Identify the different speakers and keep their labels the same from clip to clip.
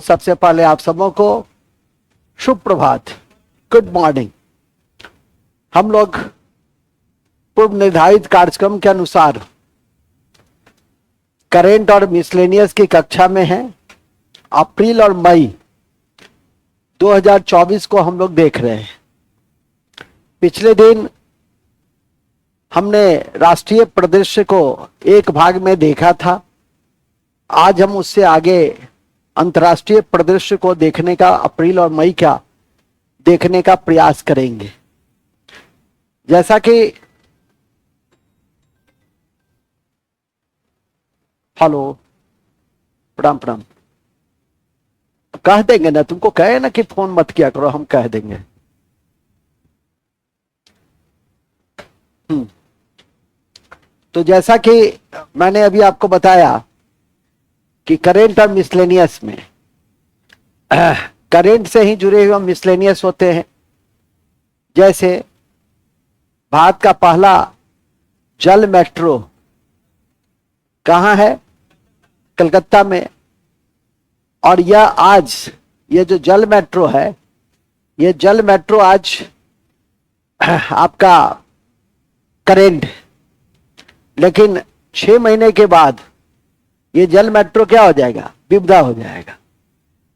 Speaker 1: सबसे पहले आप सबों को शुभ प्रभात, गुड मॉर्निंग। हम लोग पूर्व निर्धारित कार्यक्रम के अनुसार करेंट और मिसलेनियस की कक्षा में हैं। अप्रैल और मई 2024 को हम लोग देख रहे हैं। पिछले दिन हमने राष्ट्रीय परिदृश्य को एक भाग में देखा था। आज हम उससे आगे अंतर्राष्ट्रीय परिदृश्य को देखने का, अप्रैल और मई का देखने का प्रयास करेंगे। जैसा कि हेलो, प्रणाम प्रणाम, कह देंगे ना, तुमको कहे ना कि फोन मत किया करो, हम कह देंगे। तो जैसा कि मैंने अभी आपको बताया कि करेंट और मिसलेनियस में करेंट से ही जुड़े हुए मिसलेनियस होते हैं। जैसे भारत का पहला जल मेट्रो कहाँ है? कलकत्ता में। और यह आज ये जो जल मेट्रो है, ये जल मेट्रो आज आपका करेंट, लेकिन 6 महीने के बाद ये जल मेट्रो क्या हो जाएगा? विविधा हो जाएगा।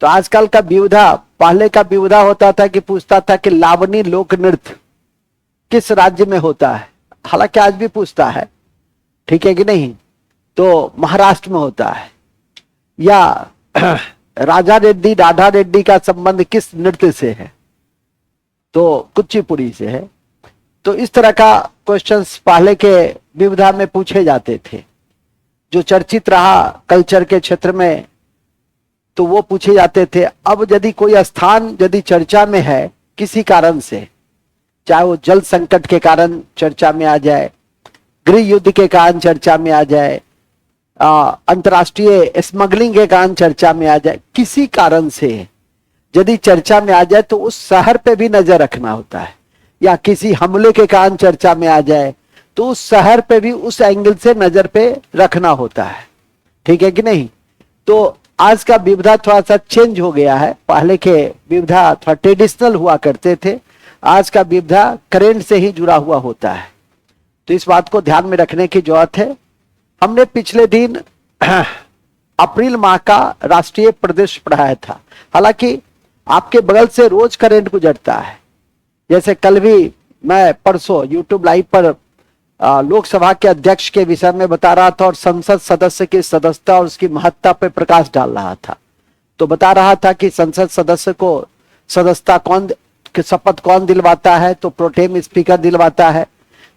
Speaker 1: तो आजकल का विविधा, पहले का विविधा होता था कि पूछता था कि लावनी लोक नृत्य किस राज्य में होता है। हालांकि आज भी पूछता है, ठीक है कि नहीं? तो महाराष्ट्र में होता है। या राजा रेड्डी राधा रेड्डी का संबंध किस नृत्य से है? तो कुचिपुड़ी से है। तो इस तरह का क्वेश्चंस पहले के विविधा में पूछे जाते थे, जो चर्चित रहा कल्चर के क्षेत्र में, तो वो पूछे जाते थे। अब यदि कोई स्थान यदि चर्चा में है किसी कारण से, चाहे वो जल संकट के कारण चर्चा में आ जाए, गृह युद्ध के कारण चर्चा में आ जाए, अंतर्राष्ट्रीय स्मगलिंग के कारण चर्चा में आ जाए, किसी कारण से यदि चर्चा में आ जाए तो उस शहर पे भी नजर रखना होता है। या किसी हमले के कारण चर्चा में आ जाए तो उस शहर पे भी उस एंगल से नजर पे रखना होता है, ठीक है कि नहीं? तो आज का विविधा थोड़ा सा चेंज हो गया है। पहले के विविधा थोड़ा ट्रेडिशनल हुआ करते थे, आज का विविधा करेंट से ही जुड़ा हुआ होता है। तो इस बात को ध्यान में रखने की जरूरत है। हमने पिछले दिन अप्रैल माह का राष्ट्रीय परिदृश्य पढ़ाया था। हालांकि आपके बगल से रोज करेंट गुजरता है। जैसे कल भी मैं परसों यूट्यूब लाइव पर लोकसभा के अध्यक्ष के विषय में बता रहा था और संसद सदस्य की सदस्यता और उसकी महत्ता पर प्रकाश डाल रहा था। तो बता रहा था कि संसद सदस्य को सदस्यता कौन, शपथ कौन दिलवाता है? तो प्रोटेम स्पीकर दिलवाता है।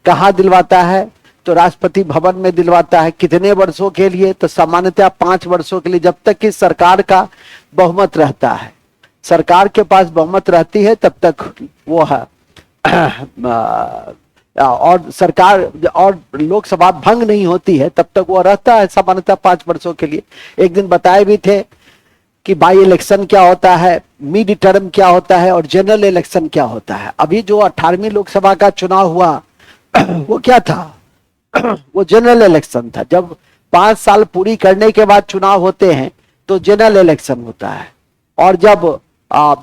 Speaker 1: कहाँ दिलवाता है? तो राष्ट्रपति भवन में दिलवाता है। कितने वर्षों के लिए? तो सामान्यतः 5 वर्षों के लिए, जब तक कि सरकार का बहुमत रहता है। सरकार के पास बहुमत रहती है तब तक वो है और सरकार और लोकसभा भंग नहीं होती है तब तक वो रहता है सामान्यतः 5 वर्षों के लिए। एक दिन बताए भी थे कि बाई इलेक्शन क्या होता है, मिड टर्म क्या होता है और जनरल इलेक्शन क्या होता है। अभी जो 18वीं लोकसभा का चुनाव हुआ वो क्या था? वो जनरल इलेक्शन था। जब 5 साल पूरी करने के बाद चुनाव होते हैं तो जनरल इलेक्शन होता है। और जब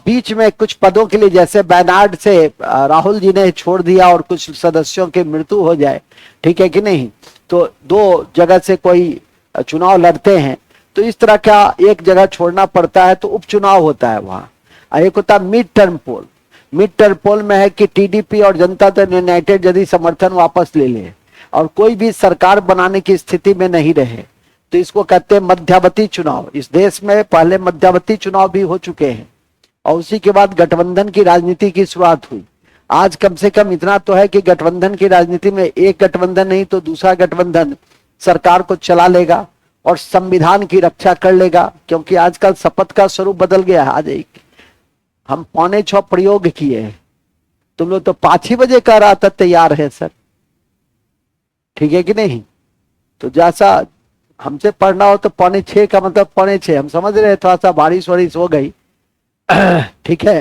Speaker 1: बीच में कुछ पदों के लिए, जैसे बैनार्ड से राहुल जी ने छोड़ दिया और कुछ सदस्यों की मृत्यु हो जाए, ठीक है कि नहीं, तो 2 जगह से कोई चुनाव लड़ते हैं तो इस तरह का एक जगह छोड़ना पड़ता है, तो उपचुनाव होता है वहां। एक होता है मिड टर्म पोल। मिड टर्म पोल में है कि टीडीपी और जनता दल यूनाइटेड यदि समर्थन वापस ले ले और कोई भी सरकार बनाने की स्थिति में नहीं रहे तो इसको कहते हैं मध्यावधि चुनाव। इस देश में पहले मध्यावधि चुनाव भी हो चुके हैं और उसी के बाद गठबंधन की राजनीति की शुरुआत हुई। आज कम से कम इतना तो है कि गठबंधन की राजनीति में एक गठबंधन नहीं तो दूसरा गठबंधन सरकार को चला लेगा और संविधान की रक्षा कर लेगा, क्योंकि आजकल शपथ का स्वरूप बदल गया है। आज हम 5:45 प्रयोग किए हैं, तुम लोग तो 5 ही बजे कह रहा था तैयार है सर, ठीक है कि नहीं? तो जैसा हमसे पढ़ना हो तो 5:45 का मतलब 5:45, हम समझ रहे, थोड़ा सा बारिश वारिश हो गई, ठीक है।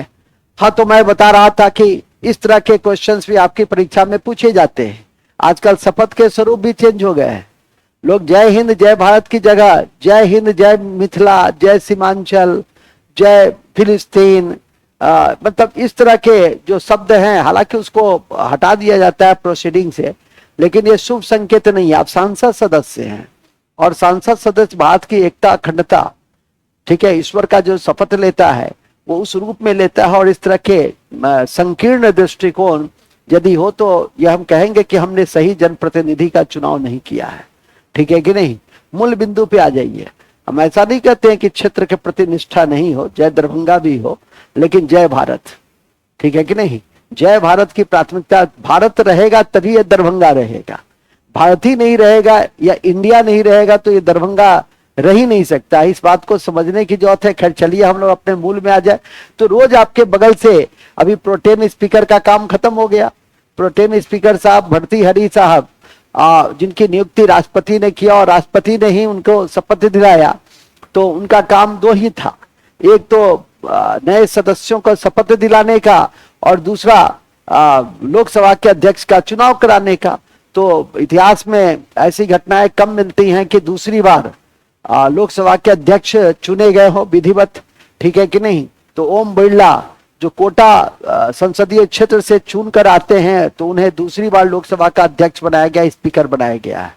Speaker 1: हाँ, तो मैं बता रहा था कि इस तरह के क्वेश्चंस भी आपकी परीक्षा में पूछे जाते हैं। आजकल शपथ के स्वरूप भी चेंज हो गए हैं। लोग जय हिंद जय भारत की जगह जय हिंद जय मिथिला जय सीमांचल जय फिलिस्तीन, मतलब इस तरह के जो शब्द हैं, हालांकि उसको हटा दिया जाता है प्रोसीडिंग से, लेकिन ये शुभ संकेत नहीं है। आप सांसद सदस्य हैं और सांसद सदस्य भारत की एकता अखंडता, ठीक है, ईश्वर का जो शपथ लेता है वो उस रूप में लेता है। और इस तरह के संकीर्ण दृष्टिकोण यदि हो तो यह हम कहेंगे कि हमने सही जनप्रतिनिधि का चुनाव नहीं किया है, ठीक है कि नहीं। मूल बिंदु पे आ जाइए। हम ऐसा नहीं कहते हैं कि क्षेत्र के प्रति निष्ठा नहीं हो, जय दरभंगा भी हो, लेकिन जय भारत, ठीक है कि नहीं। जय भारत की प्राथमिकता, भारत रहेगा तभी ये दरभंगा रहेगा। भारत ही नहीं रहेगा या इंडिया नहीं रहेगा तो ये दरभंगा रह ही नहीं सकता। इस बात को समझने की जरूरत है। खैर चलिए हम लोग अपने मूल में आ जाए। तो रोज आपके बगल से अभी प्रोटेम स्पीकर का काम खत्म हो गया। प्रोटेम स्पीकर साहब भर्तृहरि साहब, जिनकी नियुक्ति राष्ट्रपति ने किया और राष्ट्रपति ने ही उनको शपथ दिलाया, तो उनका काम दो ही था। एक तो नए सदस्यों को शपथ दिलाने का और दूसरा लोकसभा के अध्यक्ष का चुनाव कराने का। तो इतिहास में ऐसी घटनाएं कम मिलती हैं कि दूसरी बार लोकसभा के अध्यक्ष चुने गए हो विधिवत, ठीक है कि नहीं। तो ओम बिरला जो कोटा संसदीय क्षेत्र से चुनकर आते हैं, तो उन्हें दूसरी बार लोकसभा का अध्यक्ष बनाया गया, स्पीकर बनाया गया है।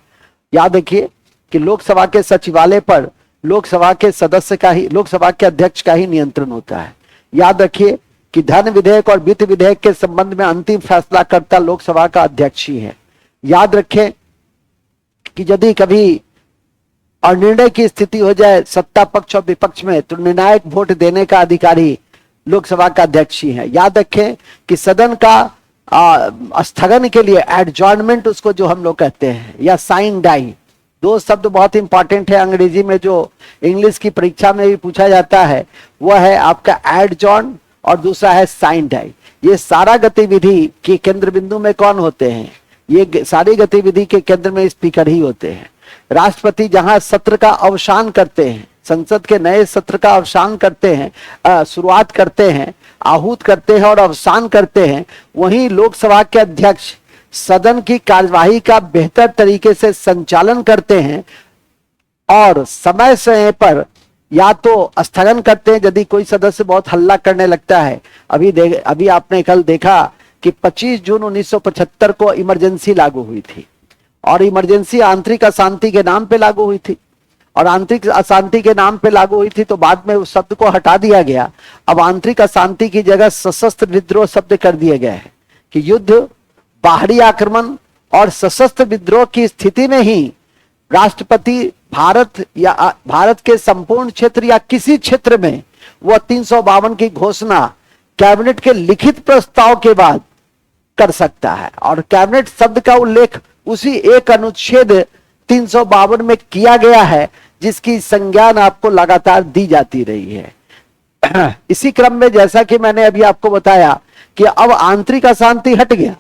Speaker 1: याद रखिए कि लोकसभा के सचिवालय पर लोकसभा के सदस्य का ही, लोकसभा के अध्यक्ष का ही नियंत्रण होता है। याद रखिए कि धन विधेयक और वित्त विधेयक के संबंध में अंतिम फैसला करता लोकसभा का अध्यक्ष ही है। याद रखें कि यदि कभी अनिर्णय की स्थिति हो जाए सत्ता पक्ष और विपक्ष में, तो निर्णायक वोट देने का अधिकारी लोकसभा का अध्यक्ष ही है। याद रखें कि सदन का स्थगन के लिए एडजॉर्नमेंट, उसको जो हम लोग कहते हैं, या साइन डाई, दो शब्द बहुत इंपॉर्टेंट है अंग्रेजी में, जो इंग्लिश की परीक्षा में भी पूछा जाता है। वह है आपका एडजॉर्न और दूसरा है साइन डाई। ये सारा गतिविधि के केंद्र बिंदु में कौन होते हैं? ये सारी गतिविधि के केंद्र में स्पीकर ही होते हैं। राष्ट्रपति जहां सत्र का अवसान करते हैं, संसद के नए सत्र का अवसान करते हैं, शुरुआत करते हैं, आहूत करते हैं और अवसान करते हैं, वहीं लोकसभा के अध्यक्ष सदन की कार्यवाही का बेहतर तरीके से संचालन करते हैं और समय समय पर या तो स्थगन करते हैं यदि कोई सदस्य बहुत हल्ला करने लगता है। अभी आपने कल देखा कि 25 जून 1975 को इमरजेंसी लागू हुई थी और इमरजेंसी आंतरिक अशांति के नाम पे लागू हुई थी, और आंतरिक अशांति के नाम पे लागू हुई थी तो बाद में उस शब्द को हटा दिया गया। अब आंतरिक अशांति की जगह सशस्त्र विद्रोह शब्द कर दिए गए हैं कि युद्ध, बाहरी आक्रमण और सशस्त्र विद्रोह की स्थिति में ही राष्ट्रपति भारत के संपूर्ण क्षेत्र या किसी क्षेत्र में वह 352 की घोषणा कैबिनेट के लिखित प्रस्ताव के बाद कर सकता है। और कैबिनेट शब्द का उल्लेख उसी एक अनुच्छेद 352 में किया गया है जिसकी संज्ञान आपको लगातार दी जाती रही है। इसी क्रम में जैसा कि मैंने अभी आपको बताया कि अब आंतरिक अशांति हट गया,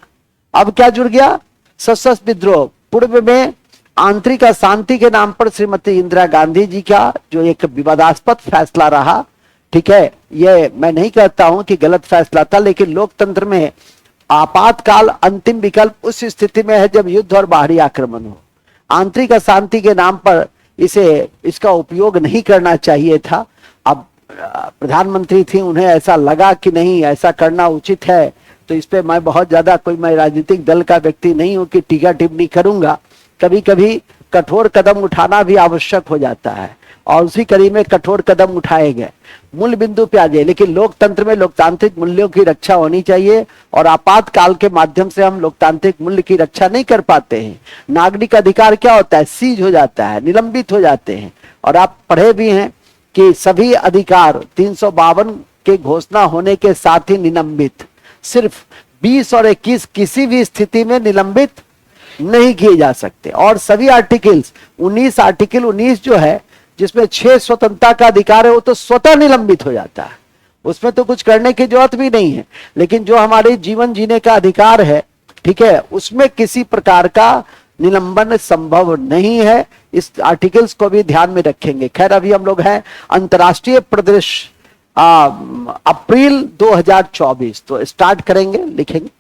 Speaker 1: अब क्या जुड़ गया? सशस्त्र विद्रोह। पूर्व में आंतरिक अशांति के नाम पर श्रीमती इंदिरा गांधी जी का जो एक विवादास्पद फैसला रहा, ठीक है, ये मैं नहीं कहता हूं कि गलत फैसला था, लेकिन लोकतंत्र में आपातकाल अंतिम विकल्प उस स्थिति में है जब युद्ध और बाहरी आक्रमण हो। आंतरिक अशांति के नाम पर इसका उपयोग नहीं करना चाहिए था। अब प्रधानमंत्री थी, उन्हें ऐसा लगा कि नहीं ऐसा करना उचित है, तो इस पे मैं बहुत ज्यादा मैं राजनीतिक दल का व्यक्ति नहीं हूं कि टीका टिप्पणी करूंगा। कभी कभी कठोर कदम उठाना भी आवश्यक हो जाता है और उसी कड़ी में कठोर कदम उठाए गए। मूल बिंदु पे आ जाए, लेकिन लोकतंत्र में लोकतांत्रिक मूल्यों की रक्षा होनी चाहिए और आपातकाल के माध्यम से हम लोकतांत्रिक मूल्य की रक्षा नहीं कर पाते हैं। नागरिक अधिकार क्या होता है? सीज हो जाता है, निलंबित हो जाते हैं। और आप पढ़े भी हैं कि सभी अधिकार 352 के घोषणा होने के साथ ही निलंबित, सिर्फ 20 और 21 किसी भी स्थिति में निलंबित नहीं किए जा सकते। और सभी आर्टिकल्स, आर्टिकल 19 जो है जिसमें 6 स्वतंत्रता का अधिकार है, वो तो स्वतः निलंबित हो जाता है, उसमें तो कुछ करने की जरूरत भी नहीं है। लेकिन जो हमारे जीवन जीने का अधिकार है, ठीक है, उसमें किसी प्रकार का निलंबन संभव नहीं है। इस आर्टिकल्स को भी ध्यान में रखेंगे। खैर अभी हम लोग हैं अंतर्राष्ट्रीय परिदृश्य अप्रैल 2024, तो स्टार्ट करेंगे, लिखेंगे।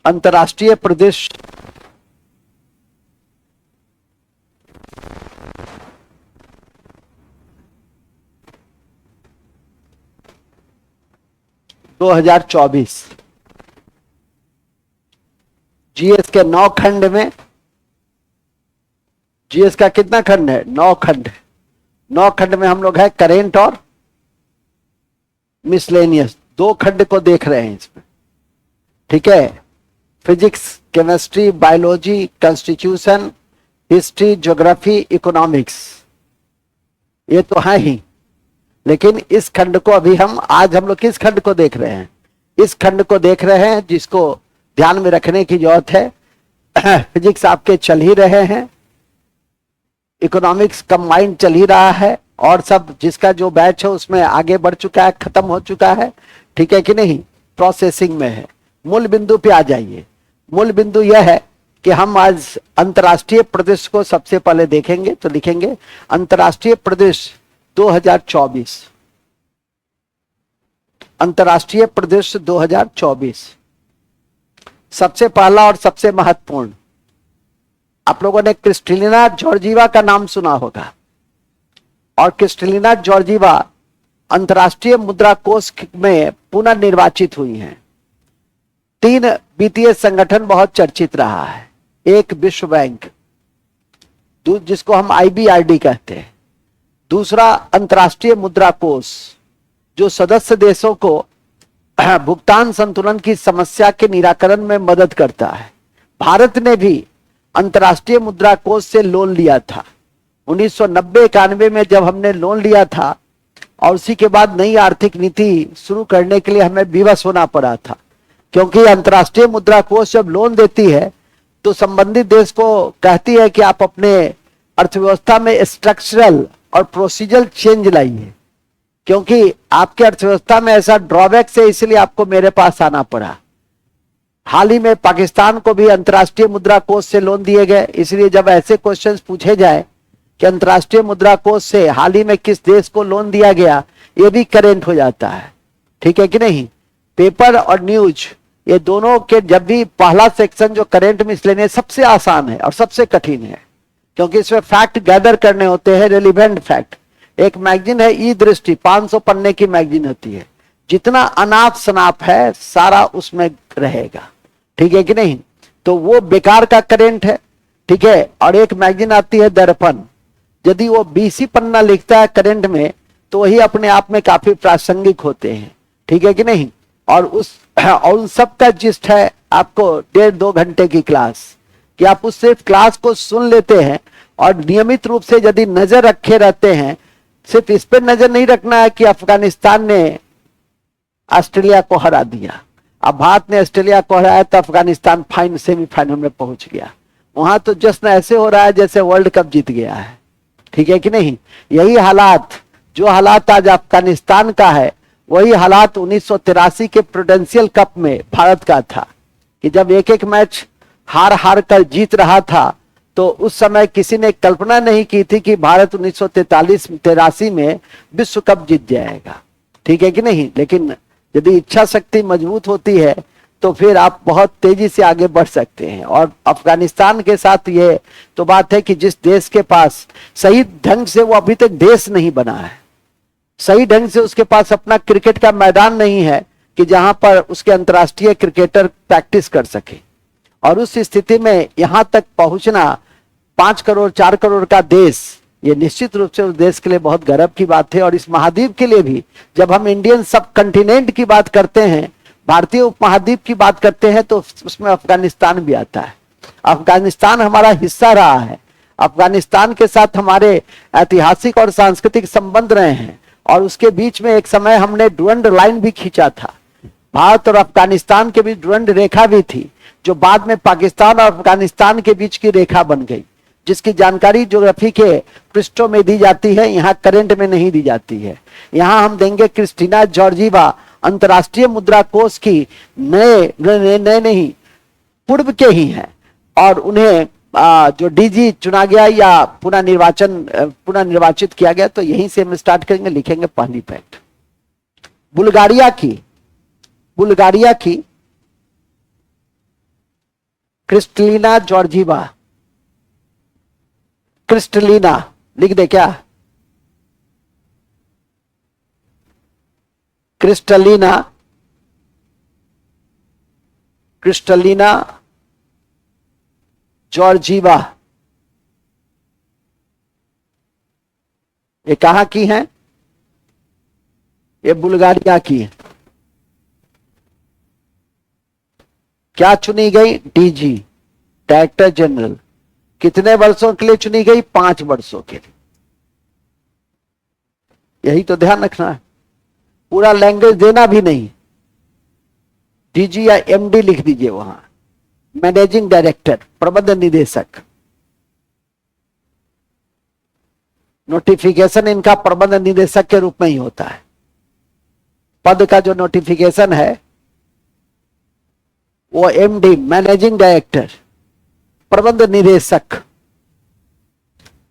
Speaker 1: अंतर्राष्ट्रीय प्रदेश दो हजार 24 जीएस के 9 खंड में, जीएस का कितना खंड है? 9 खंड। 9 खंड में हम लोग है करेंट और मिसलेनियस, 2 खंड को देख रहे हैं इसमें, ठीक है। Physics, chemistry, biology, constitution, history, geography, economics, ये तो है ही। लेकिन इस खंड को अभी आज हम लोग किस खंड को देख रहे हैं? इस खंड को देख रहे हैं जिसको ध्यान में रखने की जरूरत है। फिजिक्स आपके चल ही रहे हैं, इकोनॉमिक्स कंबाइंड चल ही रहा है, और सब जिसका जो बैच है उसमें आगे बढ़ चुका है, खत्म हो चुका है, ठीक है कि नहीं, प्रोसेसिंग में है। मूल बिंदु पे आ जाइए। मूल बिंदु यह है कि हम आज अंतर्राष्ट्रीय प्रदेश को सबसे पहले देखेंगे। तो लिखेंगे अंतर्राष्ट्रीय प्रदेश 2024, अंतर्राष्ट्रीय प्रदेश 2024। सबसे पहला और सबसे महत्वपूर्ण, आप लोगों ने क्रिस्टलिना जॉर्जीवा का नाम सुना होगा, और क्रिस्टलिना जॉर्जीवा अंतर्राष्ट्रीय मुद्रा कोष में पुनर्निर्वाचित हुई हैं। 3 वित्तीय संगठन बहुत चर्चित रहा है, एक विश्व बैंक जिसको हम IBRD कहते हैं, दूसरा अंतर्राष्ट्रीय मुद्रा कोष जो सदस्य देशों को भुगतान संतुलन की समस्या के निराकरण में मदद करता है। भारत ने भी अंतर्राष्ट्रीय मुद्रा कोष से लोन लिया था 1990-91 में, जब हमने लोन लिया था, और उसी के बाद नई आर्थिक नीति शुरू करने के लिए हमें विवश होना पड़ा था, क्योंकि अंतर्राष्ट्रीय मुद्रा कोष जब लोन देती है तो संबंधित देश को कहती है कि आप अपने अर्थव्यवस्था में स्ट्रक्चरल और प्रोसीजरल चेंज लाइए, क्योंकि आपके अर्थव्यवस्था में ऐसा ड्रॉबैक्स है, इसलिए आपको मेरे पास आना पड़ा। हाल ही में पाकिस्तान को भी अंतर्राष्ट्रीय मुद्रा कोष से लोन दिए गए, इसलिए जब ऐसे क्वेश्चंस पूछे जाए कि अंतर्राष्ट्रीय मुद्रा कोष से हाल ही में किस देश को लोन दिया गया, ये भी करेंट हो जाता है, ठीक है कि नहीं। पेपर और न्यूज ये दोनों के जब भी पहला सेक्शन जो करंट मिसलेनियस सबसे आसान है और सबसे कठिन है, क्योंकि इसमें फैक्ट गैदर करने होते हैं, रेलिवेंट फैक्ट। एक मैगजीन है ई दृष्टि, 500 पन्ने की मैगजीन होती है, जितना अनाप शनाप है सारा उसमें रहेगा, ठीक है कि नहीं। तो वो बेकार का करंट है, ठीक है। और एक मैगजीन आती है दर्पण, यदि वो 20 पन्ना लिखता है करंट में तो वही अपने आप में काफी प्रासंगिक होते हैं, ठीक है कि नहीं। और उन सब का जिस्ट है आपको 1.5-2 घंटे की क्लास, कि आप उस सिर्फ क्लास को सुन लेते हैं और नियमित रूप से यदि नजर रखे रहते हैं, सिर्फ इस पर नजर नहीं रखना है कि अफगानिस्तान ने ऑस्ट्रेलिया को हरा दिया, अब भारत ने ऑस्ट्रेलिया को हराया तो अफगानिस्तान सेमीफाइनल में पहुंच गया, वहां तो जश्न ऐसे हो रहा है जैसे वर्ल्ड कप जीत गया है, ठीक है कि नहीं। यही हालात, जो हालात आज अफगानिस्तान का है, वही हालात 1983 के प्रूडेंशियल कप में भारत का था, कि जब एक एक मैच हार हार कर जीत रहा था, तो उस समय किसी ने कल्पना नहीं की थी कि भारत 1983 में विश्व कप जीत जाएगा, ठीक है कि नहीं। लेकिन यदि इच्छा शक्ति मजबूत होती है तो फिर आप बहुत तेजी से आगे बढ़ सकते हैं। और अफगानिस्तान के साथ ये तो बात है कि जिस देश के पास सही ढंग से वो अभी तक देश नहीं बना है, सही ढंग से उसके पास अपना क्रिकेट का मैदान नहीं है कि जहां पर उसके अंतर्राष्ट्रीय क्रिकेटर प्रैक्टिस कर सके, और उस स्थिति में यहां तक पहुंचना 5 करोड़ 4 करोड़ का देश, ये निश्चित रूप से उस देश के लिए बहुत गर्व की बात है। और इस महाद्वीप के लिए भी, जब हम इंडियन सब कंटिनेंट की बात करते हैं, भारतीय उपमहाद्वीप की बात करते हैं, तो उसमें अफगानिस्तान भी आता है। अफगानिस्तान हमारा हिस्सा रहा है, अफगानिस्तान के साथ हमारे ऐतिहासिक और सांस्कृतिक संबंध रहे हैं, और उसके बीच में एक समय हमने डुरंड लाइन भी खींचा था, भारत और अफगानिस्तान के बीच डुरंड रेखा भी थी, जो बाद में पाकिस्तान और अफगानिस्तान के बीच की रेखा बन गई, जिसकी जानकारी ज्योग्राफी के पृष्ठों में दी जाती है, यहाँ करंट में नहीं दी जाती है। यहाँ हम देंगे क्रिस्टिना जॉर्जीवा अंतर्राष्ट्रीय मुद्रा कोष की नए नहीं पूर्व के ही हैं, और उन्हें जो डीजी चुना गया या पुनर्निर्वाचित किया गया। तो यहीं से हम स्टार्ट करेंगे, लिखेंगे पहली फैक्ट। बुल्गारिया की क्रिस्टलीना जॉर्जीवा, क्रिस्टलीना लिख दे क्या? क्रिस्टलीना, क्रिस्टलीना जॉर्जीवा, ये कहां की है? ये बुल्गारिया की है। क्या चुनी गई? DG, director general. कितने वर्षों के लिए चुनी गई? 5 वर्षों के लिए। यही तो ध्यान रखना है, पूरा लैंग्वेज देना भी नहीं। डीजी या एमडी लिख दीजिए वहां, मैनेजिंग डायरेक्टर, प्रबंध निदेशक। नोटिफिकेशन इनका प्रबंध निदेशक के रूप में ही होता है। पद का जो नोटिफिकेशन है वो एमडी, मैनेजिंग डायरेक्टर, प्रबंध निदेशक,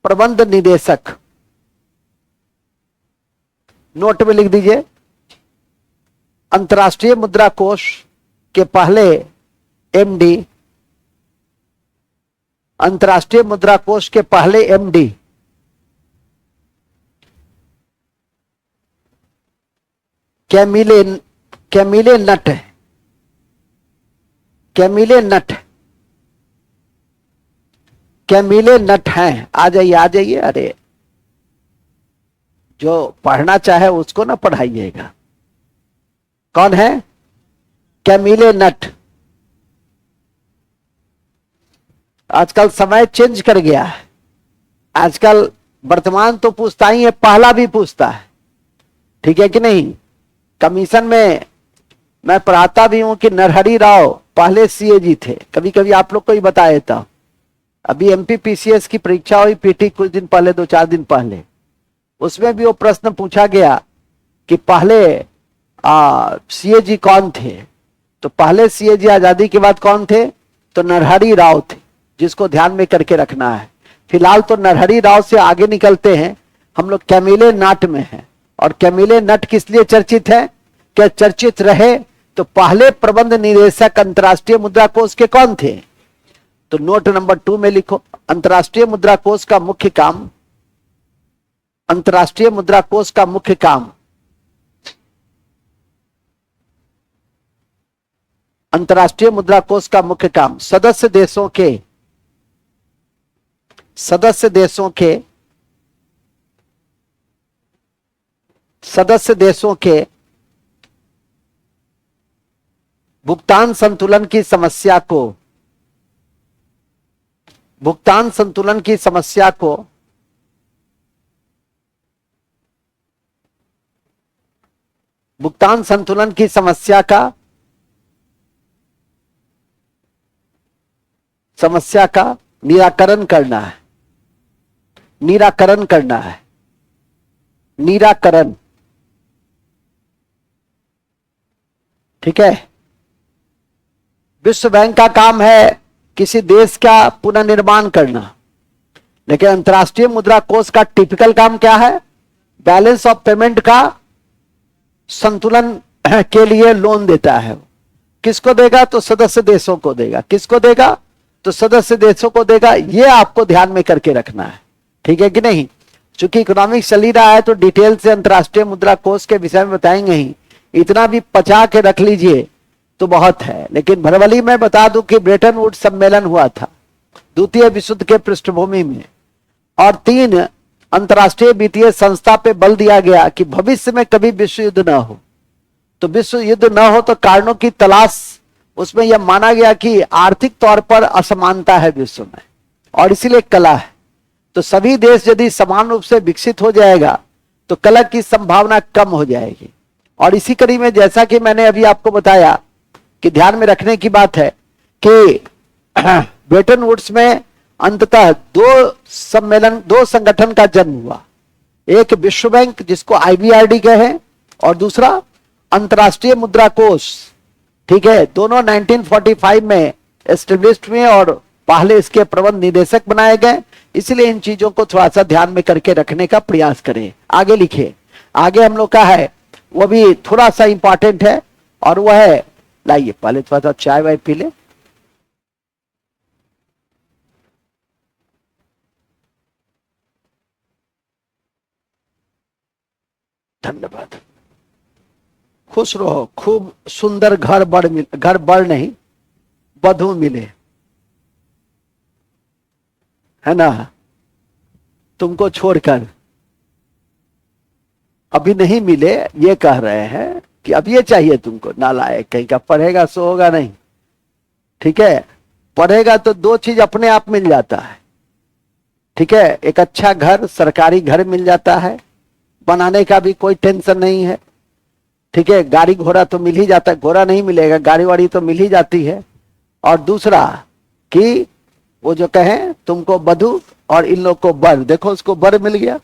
Speaker 1: प्रबंध निदेशक। नोट में लिख दीजिए, अंतर्राष्ट्रीय मुद्रा कोष के पहले एमडी, अंतर्राष्ट्रीय मुद्रा कोष के पहले एमडी कैमिले नट, कैमिले नट, कैमिले नट हैं। आ जाइए आ जाइए, अरे जो पढ़ना चाहे उसको ना पढ़ाइएगा। कौन है? कैमिले नट। आजकल समय चेंज कर गया है, आजकल वर्तमान तो पूछता ही है, पहला भी पूछता है, ठीक है कि नहीं? कमीशन में मैं पढ़ाता भी हूं कि नरहरि राव पहले सीएजी थे, कभी कभी आप लोग को ही बता देता हूं। अभी एमपी पीसीएस की परीक्षा हुई, पीटी कुछ दिन पहले, 2-4 दिन पहले, उसमें भी वो प्रश्न पूछा गया कि पहले सीएजी कौन थे? तो पहले सीएजी आजादी के बाद कौन थे? तो नरहरि राव थे, जिसको ध्यान में करके रखना है। फिलहाल तो नरहरि राव से आगे निकलते हैं, हम लोग कैमिले नट में हैं। और कैमिले नट किस लिए चर्चित है? क्या चर्चित रहे तो पहले प्रबंध निदेशक अंतर्राष्ट्रीय मुद्रा कोष के कौन थे? तो नोट नंबर 2 में लिखो, अंतर्राष्ट्रीय मुद्रा कोष का मुख्य काम, अंतर्राष्ट्रीय मुद्रा कोष का मुख्य काम, अंतर्राष्ट्रीय मुद्रा कोष का मुख्य काम सदस्य देशों के भुगतान संतुलन की समस्या को, भुगतान संतुलन की समस्या को भुगतान संतुलन की समस्या का निराकरण करना है, निराकरण करना है, निराकरण, ठीक है? विश्व बैंक का काम है किसी देश का पुनर्निर्माण करना, लेकिन अंतर्राष्ट्रीय मुद्रा कोष का टिपिकल काम क्या है? बैलेंस ऑफ पेमेंट का संतुलन के लिए लोन देता है। किसको देगा? तो सदस्य देशों को देगा। किसको देगा? तो सदस्य देशों को देगा। ये आपको ध्यान में करके रखना है, ठीक है कि नहीं? चूंकि इकोनॉमिक्स चल ही रहा है तो डिटेल से अंतर्राष्ट्रीय मुद्रा कोष के विषय में बताएंगे ही, इतना भी पचा के रख लीजिए तो बहुत है। लेकिन भरवली में बता दूं कि ब्रेटन वुड्स सम्मेलन हुआ था द्वितीय विश्व युद्ध के पृष्ठभूमि में, और 3 अंतर्राष्ट्रीय वित्तीय संस्था पे बल दिया गया कि भविष्य में कभी विश्व युद्ध न हो। तो विश्व युद्ध न हो तो कारणों की तलाश, उसमें यह माना गया कि आर्थिक तौर पर असमानता है विश्व में, और इसीलिए कला है। तो सभी देश यदि समान रूप से विकसित हो जाएगा तो कला की संभावना कम हो जाएगी। और इसी कड़ी में जैसा कि मैंने अभी आपको बताया कि ध्यान में रखने की बात है कि ब्रेटन वुड्स में अंततः 2 संगठन का जन्म हुआ, एक विश्व बैंक जिसको आईबीआरडी कहे, और दूसरा अंतर्राष्ट्रीय मुद्रा कोष, ठीक है? दोनों 1945 में एस्टेब्लिश्ड हुए और पहले इसके प्रबंध निदेशक बनाए गए। इसलिए इन चीजों को थोड़ा सा ध्यान में करके रखने का प्रयास करें। आगे लिखिए, आगे हम लोग का है वो भी थोड़ा सा इंपॉर्टेंट है, और वह है, लाइए पहले थोड़ा सा चाय वाय पी ले। धन्यवाद। खुश रहो, खूब सुंदर घर बड़ नहीं बधू मिले, है ना, तुमको छोड़कर अभी नहीं मिले, ये कह रहे हैं कि अब ये चाहिए तुमको। नालायक कहीं का, पढ़ेगा सो होगा नहीं, ठीक है, पढ़ेगा तो दो चीज अपने आप मिल जाता है, ठीक है, एक अच्छा घर, सरकारी घर मिल जाता है, बनाने का भी कोई टेंशन नहीं है, ठीक है, गाड़ी घोड़ा तो मिल ही जाता है, घोड़ा नहीं मिलेगा, गाड़ी वाड़ी तो मिल ही जाती है। और दूसरा कि वो जो कहें तुमको बधू और इन लोग को बर, देखो उसको बर मिल गया,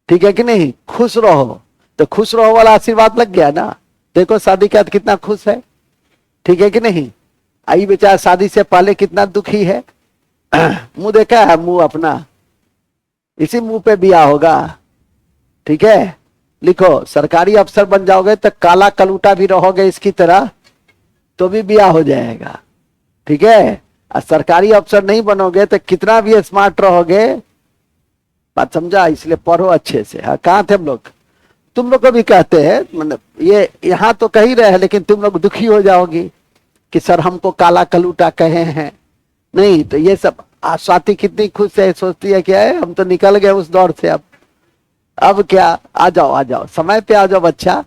Speaker 1: ठीक है कि नहीं, खुश रहो, तो खुश रहो वाला आशीर्वाद लग गया ना। देखो शादी के बाद कितना खुश है, ठीक है कि नहीं। आई बेचारा शादी से पहले कितना दुखी है, मुंह देखा है, मुंह अपना, इसी मुंह पे बिया होगा, ठीक है। लिखो, सरकारी अफसर बन जाओगे तो काला कलूटा भी रहोगे इसकी तरह तो भी बिया हो जाएगा, ठीक है। और सरकारी अफसर नहीं बनोगे तो कितना भी स्मार्ट रहोगे, बात समझा, इसलिए पढ़ो अच्छे से। हाँ, कहाँ थे हम लोग, तुम लोग को भी कहते हैं, मतलब ये यहाँ तो कह ही रहे हैं, लेकिन तुम लोग दुखी हो जाओगी कि सर हमको काला कलूटा कहे हैं, नहीं तो ये सब। स्वाति कितनी खुश है, सोचती है क्या है, हम तो निकल गए उस दौर से, अब क्या, आ जाओ समय पे आ जाओ बच्चा,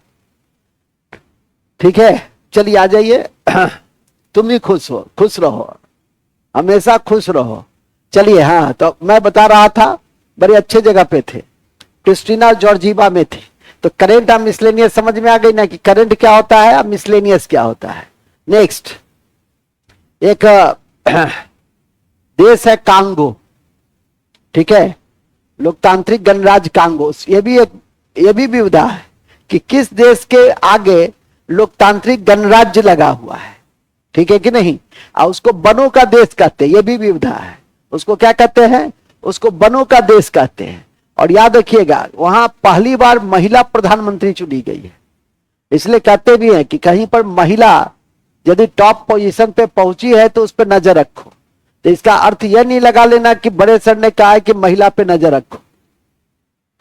Speaker 1: ठीक है। चलिए आ जाइए, तुम भी खुश हो, खुश रहो, हमेशा खुश रहो। चलिए, हाँ, तो मैं बता रहा था बड़े अच्छे जगह पे थे, क्रिस्टीना जॉर्जीवा में थे। तो करेंट और मिसलेनियस समझ में आ गई ना कि करंट क्या होता है और मिसलेनियस क्या होता है। नेक्स्ट, एक देश है कांगो, ठीक है, लोकतांत्रिक गणराज्य कांगो। ये भी विविधा है कि किस देश के आगे लोकतांत्रिक गणराज्य लगा हुआ है, ठीक है कि नहीं। और उसको बनों का देश कहते हैं, ये भी विविधा है। उसको क्या कहते हैं, उसको बनों का देश कहते हैं। और याद रखिएगा, वहां पहली बार महिला प्रधानमंत्री चुनी गई है, इसलिए कहते भी हैं कि कहीं पर महिला यदि टॉप पोजीशन पे पहुंची है तो उस पर नजर रखो। तो इसका अर्थ यह नहीं लगा लेना कि बड़े सर ने कहा है कि महिला पे नजर रखो।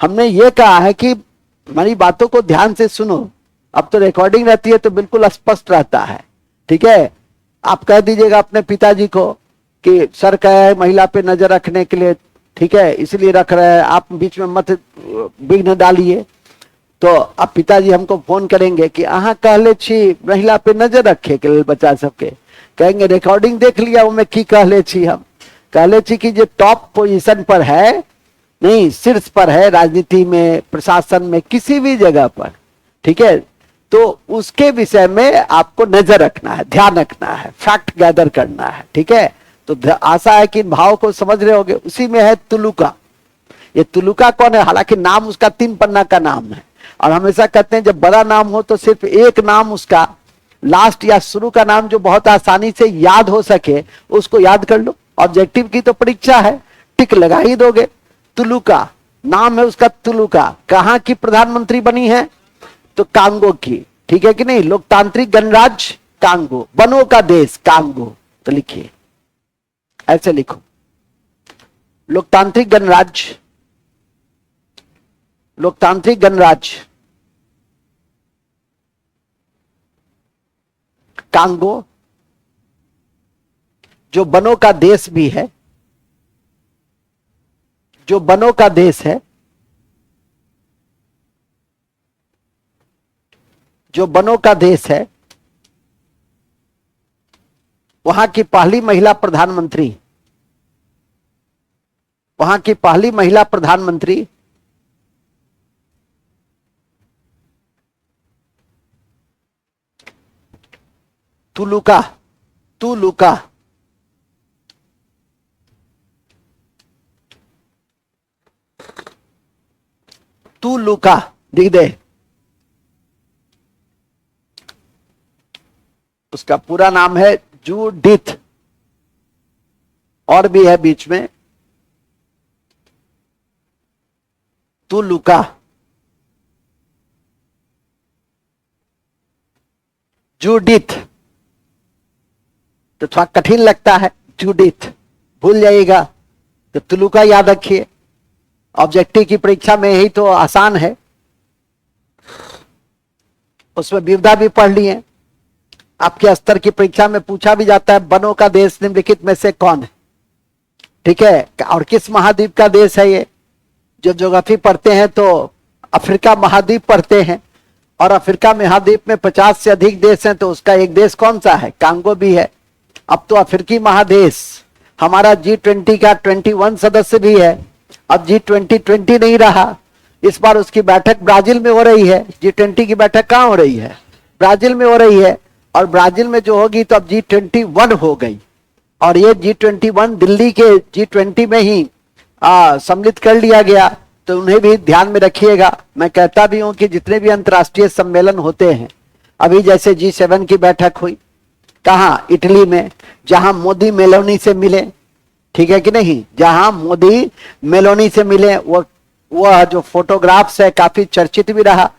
Speaker 1: हमने ये कहा है कि हमारी बातों को ध्यान से सुनो, अब तो रिकॉर्डिंग रहती है तो बिल्कुल स्पष्ट रहता है, ठीक है। आप कह दीजिएगा अपने पिताजी को कि सर कहे है महिला पे नजर रखने के लिए, ठीक है, इसलिए रख रहे हैं, आप बीच में मत विघ्न डालिए। तो अब पिताजी हमको फोन करेंगे कि अहाँ कहले छी महिला पे नजर रखे के लिए बच्चा सबके, कहेंगे रिकॉर्डिंग देख लिया, वो में की कहले छी, हम कहले छी कि जो टॉप पोजीशन पर है, नहीं शीर्ष पर है, राजनीति में, प्रशासन में, किसी भी जगह पर, ठीक है, तो उसके विषय में आपको नजर रखना है, ध्यान रखना है, फैक्ट गैदर करना है, ठीक है। तो आशा है कि इन भाव को समझ रहे होगे। उसी में है तुलुका। ये तुलुका कौन है, हालांकि नाम उसका 3 पन्ना का नाम है, और हमेशा कहते हैं जब बड़ा नाम हो तो सिर्फ एक नाम उसका लास्ट या शुरू का नाम जो बहुत आसानी से याद हो सके उसको याद कर लो। ऑब्जेक्टिव की तो परीक्षा है, टिक लगा ही दोगे। तुलुका नाम है उसका, तुलुका। कहां की प्रधानमंत्री बनी है, तो कांगो की, ठीक है कि नहीं। लोकतांत्रिक गणराज्य कांगो, बनों का देश कांगो। तो लिखिए, ऐसे लिखो, लोकतांत्रिक गणराज्य, लोकतांत्रिक गणराज्य कांगो, जो बनों का देश भी है, जो बनों का देश है, जो बनों का देश है, वहां की पहली महिला प्रधानमंत्री, वहां की पहली महिला प्रधानमंत्री तुलुका, तुलुका, तुलुका लिख दे। उसका पूरा नाम है जूडिथ, और भी है बीच में, तुलुका, जूडिथ। तो थोड़ा कठिन लगता है, जूडिथ भूल जाइएगा, तो तुलुका याद रखिए। ऑब्जेक्टिव की परीक्षा में यही तो आसान है, उसमें विविधा भी पढ़ लिए। आपके स्तर की परीक्षा में पूछा भी जाता है वनों का देश निम्नलिखित में से कौन है, ठीक है, और किस महाद्वीप का देश है ये। जो ज्योग्राफी पढ़ते हैं तो अफ्रीका महाद्वीप पढ़ते हैं, और अफ्रीका महाद्वीप में 50 से अधिक देश हैं, तो उसका एक देश कौन सा है, कांगो भी है। अब तो अफ्रीकी महादेश हमारा G20 का 21 सदस्य भी है। अब G20 नहीं रहा, इस बार उसकी बैठक ब्राजील में हो रही है। G20 की बैठक कहाँ हो रही है, ब्राजील में हो रही है, और ब्राजील में जो होगी तो अब G21 हो गई, और ये G21 दिल्ली के G20 में ही सम्मिलित कर लिया गया। तो उन्हें भी ध्यान में रखिएगा। मैं कहता भी हूं कि जितने भी अंतर्राष्ट्रीय सम्मेलन होते हैं, अभी जैसे G7 की बैठक हुई कहाँ, इटली में, जहां मोदी मेलोनी से मिले, ठीक है कि नहीं, जहां मोदी मेलोनी से मिले, वह जो फोटोग्राफ्स है काफी चर्चित भी रहा,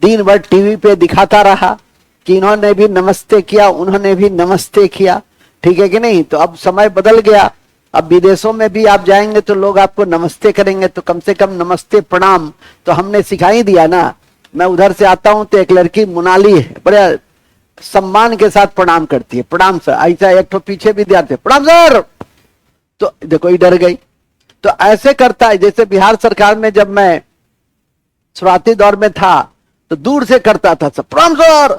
Speaker 1: दिन भर टीवी पे दिखाता रहा कि इन्होंने भी नमस्ते किया, उन्होंने भी नमस्ते किया, ठीक है कि नहीं। तो अब समय बदल गया, अब विदेशों में भी आप जाएंगे तो लोग आपको नमस्ते करेंगे, तो कम से कम नमस्ते प्रणाम तो हमने सिखा ही दिया ना। मैं उधर से आता हूं तो एक लड़की मोनाली है, बड़े सम्मान के साथ प्रणाम करती है, प्रणाम सर। ऐसा एक तो पीछे विद्यार्थी प्रणाम सर, तो देखो ये डर गई। तो ऐसे करता है, जैसे बिहार सरकार में जब मैं शुरुआती दौर में था तो दूर से करता था सब प्रणाम सर,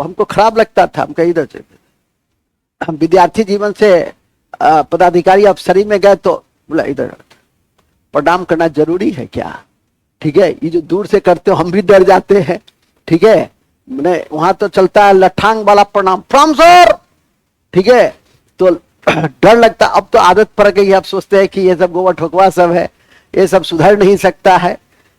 Speaker 1: हमको खराब लगता था, हम कहीं इधर से, हम विद्यार्थी जीवन से पदाधिकारी अफसरी में गए तो बोला इधर प्रणाम करना जरूरी है क्या, ठीक है, ये जो दूर से करते हो हम भी डर जाते हैं, ठीक है। मैंने वहां तो चलता है लठांग वाला प्रणाम प्रणाम सर, ठीक है, तो डर लगता। अब तो आदत पड़ गई, आप सोचते हैं कि ये सब गोवा ठोकवा सब है, ये सब सुधर नहीं सकता है,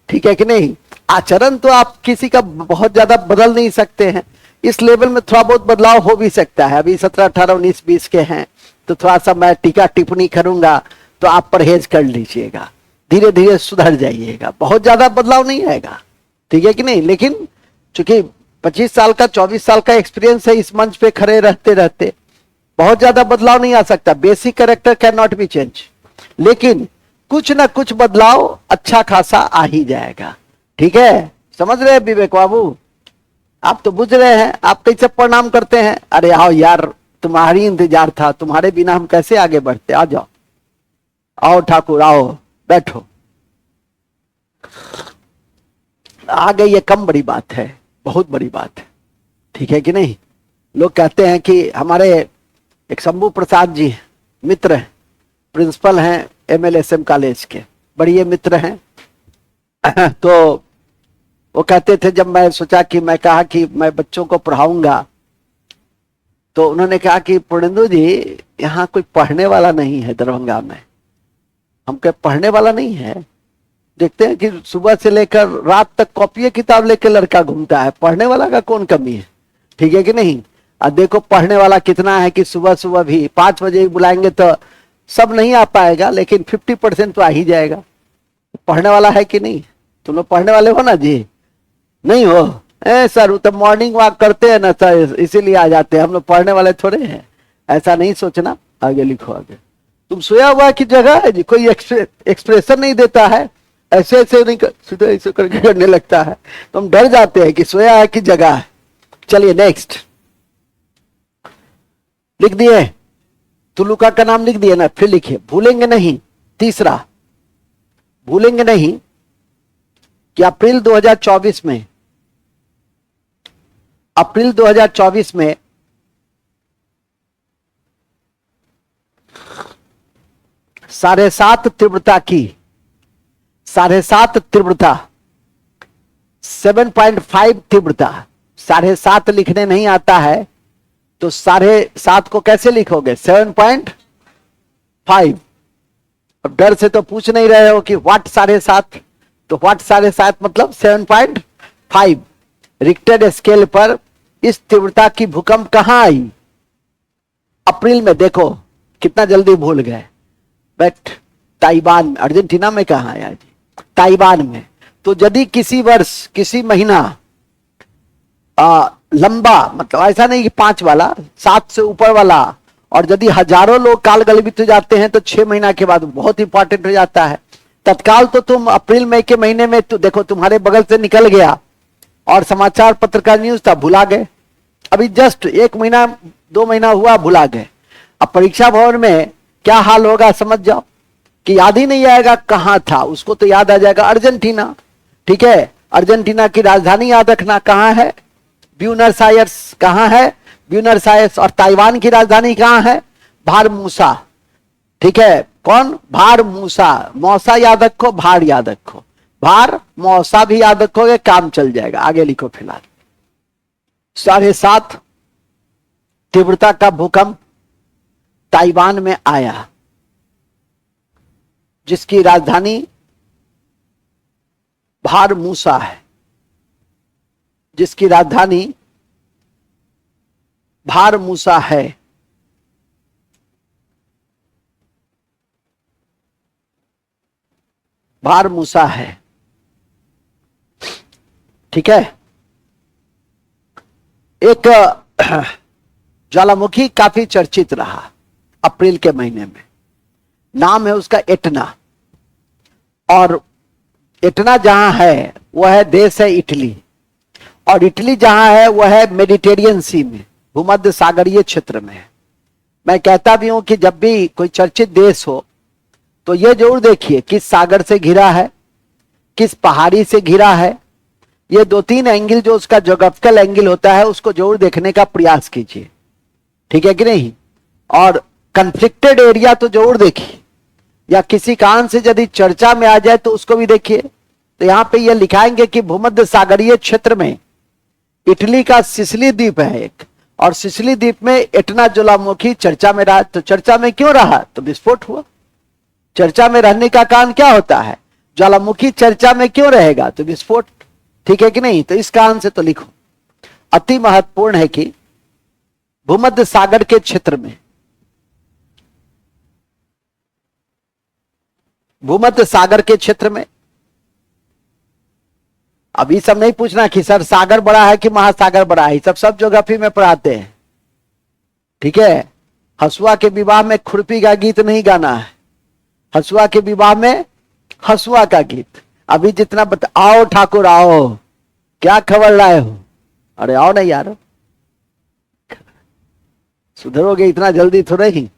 Speaker 1: ठीक है कि नहीं। आचरण तो आप किसी का बहुत ज्यादा बदल नहीं सकते हैं, इस लेवल में थोड़ा बहुत बदलाव हो भी सकता है। अभी 17, 18, 19, 20 के हैं तो थोड़ा सा मैं टीका टिप्पणी करूंगा तो आप परहेज कर लीजिएगा, धीरे धीरे सुधर जाइएगा, बहुत ज्यादा बदलाव नहीं आएगा, ठीक है कि नहीं। लेकिन चूंकि 25 साल का 24 साल का एक्सपीरियंस है इस मंच पे खड़े रहते रहते, बहुत ज्यादा बदलाव नहीं आ सकता। Basic character can not be change, लेकिन कुछ ना कुछ बदलाव अच्छा खासा आ ही जाएगा, ठीक है। समझ रहे हैं विवेक बाबू, आप तो बुझ रहे हैं। आप कैसे प्रणाम करते हैं, अरे आओ यार तुम्हारी इंतजार था, तुम्हारे बिना हम कैसे आगे बढ़ते, आ जाओ, आओ ठाकुर आओ बैठो, आ गई, ये कम बड़ी बात है, बहुत बड़ी बात है, ठीक है कि नहीं। लोग कहते हैं कि हमारे एक शंभू प्रसाद जी मित्र हैं, प्रिंसिपल हैं MLSM कॉलेज के, बढ़िया मित्र हैं तो वो कहते थे, जब मैं सोचा कि मैं कहा कि मैं बच्चों को पढ़ाऊंगा, तो उन्होंने कहा कि पूर्णेंदु जी यहाँ कोई पढ़ने वाला नहीं है दरभंगा में। हम कहे पढ़ने वाला नहीं है, देखते हैं कि सुबह से लेकर रात तक कॉपी किताब लेकर लड़का घूमता है, पढ़ने वाला का कौन कमी है, ठीक है कि नहीं। और देखो पढ़ने वाला कितना है कि सुबह सुबह भी 5 बजे बुलाएंगे तो सब नहीं आ पाएगा, लेकिन 50% तो आ ही जाएगा। पढ़ने वाला है कि नहीं, तुम लोग पढ़ने वाले हो ना जी, नहीं हो सर, वो तो मॉर्निंग वॉक करते हैं ना सर, इसीलिए आ जाते हैं, हम लोग पढ़ने वाले थोड़े हैं, ऐसा नहीं सोचना। आगे लिखो, आगे तुम सोया हुआ की जगह है जी, कोई एक्सप्रेशन नहीं देता है, ऐसे ऐसे नहीं सीधे ऐसे करके करने लगता है, तो हम डर जाते हैं कि सोया है कि जगह है। चलिए नेक्स्ट लिख दिए, तुलुका का नाम लिख दिए ना, फिर लिखिए भूलेंगे नहीं। तीसरा, भूलेंगे नहीं कि अप्रैल 2024 में 7.5 तीव्रता की 7.5 तीव्रता, 7.5 लिखने नहीं आता है तो 7.5 को कैसे लिखोगे, 7.5। अब डर से तो पूछ नहीं रहे हो कि व्हाट 7.5, तो व्हाट 7.5 मतलब 7.5। रिक्टर स्केल पर इस तीव्रता की भूकंप कहां आई, अप्रैल में। देखो कितना जल्दी भूल गए, बट ताइवान, अर्जेंटीना में कहां आया जी, ताइवान में। तो यदि किसी वर्ष किसी महीना लंबा, मतलब ऐसा नहीं कि 5 वाला, 7 से ऊपर वाला, और यदि हजारों लोग काल गलबित हो जाते हैं तो 6 महीना के बाद बहुत इंपॉर्टेंट हो जाता है। तत्काल तो तुम अप्रैल मई के महीने में तो देखो तुम्हारे बगल से निकल गया और समाचार पत्र का न्यूज था, भुला गए। अभी जस्ट 1 महीना 2 महीना हुआ, भुला गए। अब परीक्षा भवन में क्या हाल होगा समझ जाओ, कि याद ही नहीं आएगा कहां था। उसको तो याद आ जाएगा अर्जेंटीना, ठीक है, अर्जेंटीना की राजधानी याद रखना कहां है, ब्यूनस आयर्स। कहां है ब्यूनस आयर्स। और ताइवान की राजधानी कहां है, भारमूसा, ठीक है। कौन, भारमूसा। मौसा याद रखो, भार याद रखो, भार मौसा भी याद रखोगे, काम चल जाएगा। आगे लिखो। फिलहाल 7.5 तीव्रता का भूकंप ताइवान में आया, जिसकी राजधानी भारमूसा है, जिसकी राजधानी भारमूसा है। भारमूसा है, ठीक है। एक ज्वालामुखी काफी चर्चित रहा अप्रैल के महीने में, नाम है उसका एटना। और एटना जहां है वह है देश है इटली, और इटली जहां है वह है मेडिटेरियन सी में, भूमध्य सागरीय क्षेत्र में है। मैं कहता भी हूं कि जब भी कोई चर्चित देश हो तो यह जरूर देखिए किस सागर से घिरा है, किस पहाड़ी से घिरा है। ये 2-3 एंगल जो उसका ज्योग्राफिकल एंगल होता है उसको जरूर देखने का प्रयास कीजिए, ठीक है कि नहीं। और कन्फ्लिक्टेड एरिया तो जरूर देखिए, या किसी कारण से यदि चर्चा में आ जाए तो उसको भी देखिए। तो यहां पे ये लिखाएंगे कि भूमध्य सागरीय क्षेत्र में इटली का सिसिली द्वीप है एक, और सिसिली द्वीप में एटना ज्वालामुखी चर्चा में रहा। तो चर्चा में क्यों रहा, तो विस्फोट हुआ। चर्चा में रहने का कारण क्या होता है, ज्वालामुखी चर्चा में क्यों रहेगा, तो विस्फोट, ठीक है कि नहीं। तो इस कारण से तो लिखो, अति महत्वपूर्ण है कि भूमध्य सागर के क्षेत्र में, भूमध्य सागर के क्षेत्र में, अभी सब नहीं पूछना कि सर सागर बड़ा है कि महासागर बड़ा है, सब ज्योग्राफी में पढ़ाते हैं, ठीक है। हसुआ के विवाह में खुरपी का गीत नहीं गाना है, हसुआ के विवाह में हसुआ का गीत। अभी जितना आओ ठाकुर आओ, क्या खबर लाए हो, अरे आओ नहीं यार, सुधरोगे इतना जल्दी थोड़े ही।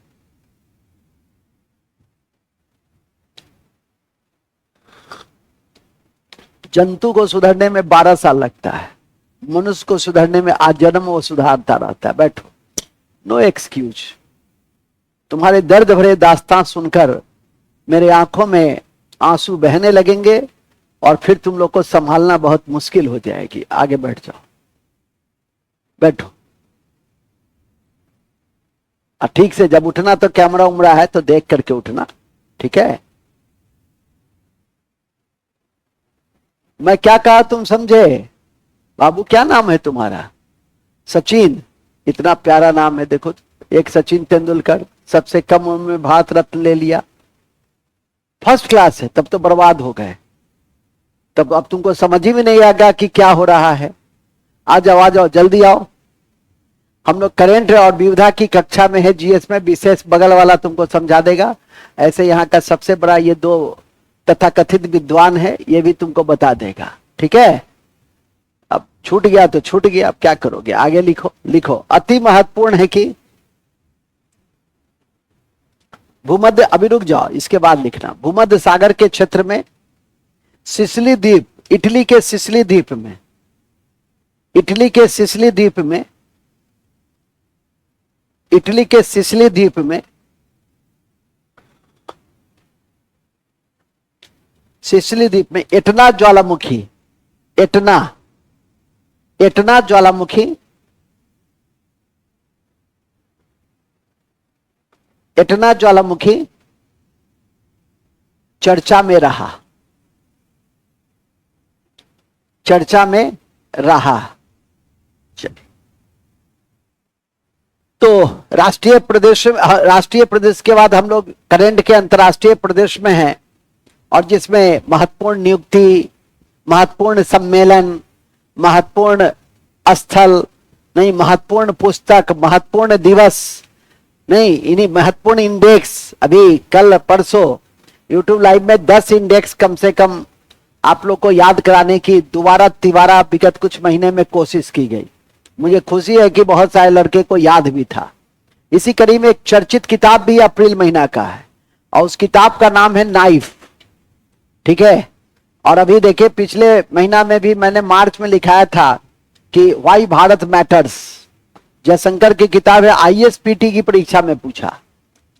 Speaker 1: जंतु को सुधरने में 12 साल लगता है, मनुष्य को सुधरने में आजन्म वो सुधारता रहता है। बैठो, नो एक्सक्यूज। तुम्हारे दर्द भरे दास्तान सुनकर मेरे आंखों में आंसू बहने लगेंगे, और फिर तुम लोग को संभालना बहुत मुश्किल हो जाएगी। आगे बैठ जाओ, बैठो। ठीक से जब उठना तो कैमरा उमड़ा है तो देख करके उठना, ठीक है। मैं क्या कहा तुम समझे। बाबू क्या नाम है तुम्हारा, सचिन, इतना प्यारा नाम है। देखो, एक सचिन तेंदुलकर सबसे कम उम्र में भारत रत्न ले लिया, फर्स्ट क्लास है। तब तो बर्बाद हो गए, तब अब तुमको समझ ही में नहीं आएगा कि क्या हो रहा है। आ जाओ जल्दी आओ। हम लोग करंट और विविधा की कक्षा में है, जीएस में विशेष बगल वाला तुमको समझा देगा। ऐसे यहाँ का सबसे बड़ा ये 2 तथाकथित विद्वान है, ये भी तुमको बता देगा, ठीक है। अब छूट गया तो छूट गया, अब क्या करोगे। आगे लिखो। अति महत्वपूर्ण है कि भूमध्य, अभी रुक जाओ, इसके बाद लिखना। भूमध्य सागर के क्षेत्र में सिसिली द्वीप, इटली के सिसिली द्वीप में, इटली के सिसिली द्वीप में, इटली के सिसिली द्वीप में, सिसिली द्वीप में एटना ज्वालामुखी, एटना ज्वालामुखी, एटना ज्वालामुखी चर्चा में रहा, चर्चा में रहा। तो राष्ट्रीय प्रदेश के बाद हम लोग करंट के अंतर्राष्ट्रीय प्रदेश में हैं, और जिसमें महत्वपूर्ण नियुक्ति, महत्वपूर्ण सम्मेलन, महत्वपूर्ण स्थल नहीं, महत्वपूर्ण पुस्तक, महत्वपूर्ण दिवस नहीं, इन्हीं महत्वपूर्ण इंडेक्स। अभी कल परसों यूट्यूब लाइव में 10 इंडेक्स कम से कम आप लोग को याद कराने की दोबारा तिबारा विगत कुछ महीने में कोशिश की गई। मुझे खुशी है कि बहुत सारे लड़के को याद भी था। इसी कड़ी में एक चर्चित किताब भी अप्रैल महीना का है और उस किताब का नाम है नाइफ। ठीक है, और अभी देखिए पिछले महीना में भी मैंने मार्च में लिखाया था कि वाई भारत मैटर्स, जयशंकर की किताब है, आईएसपीटी की परीक्षा में पूछा,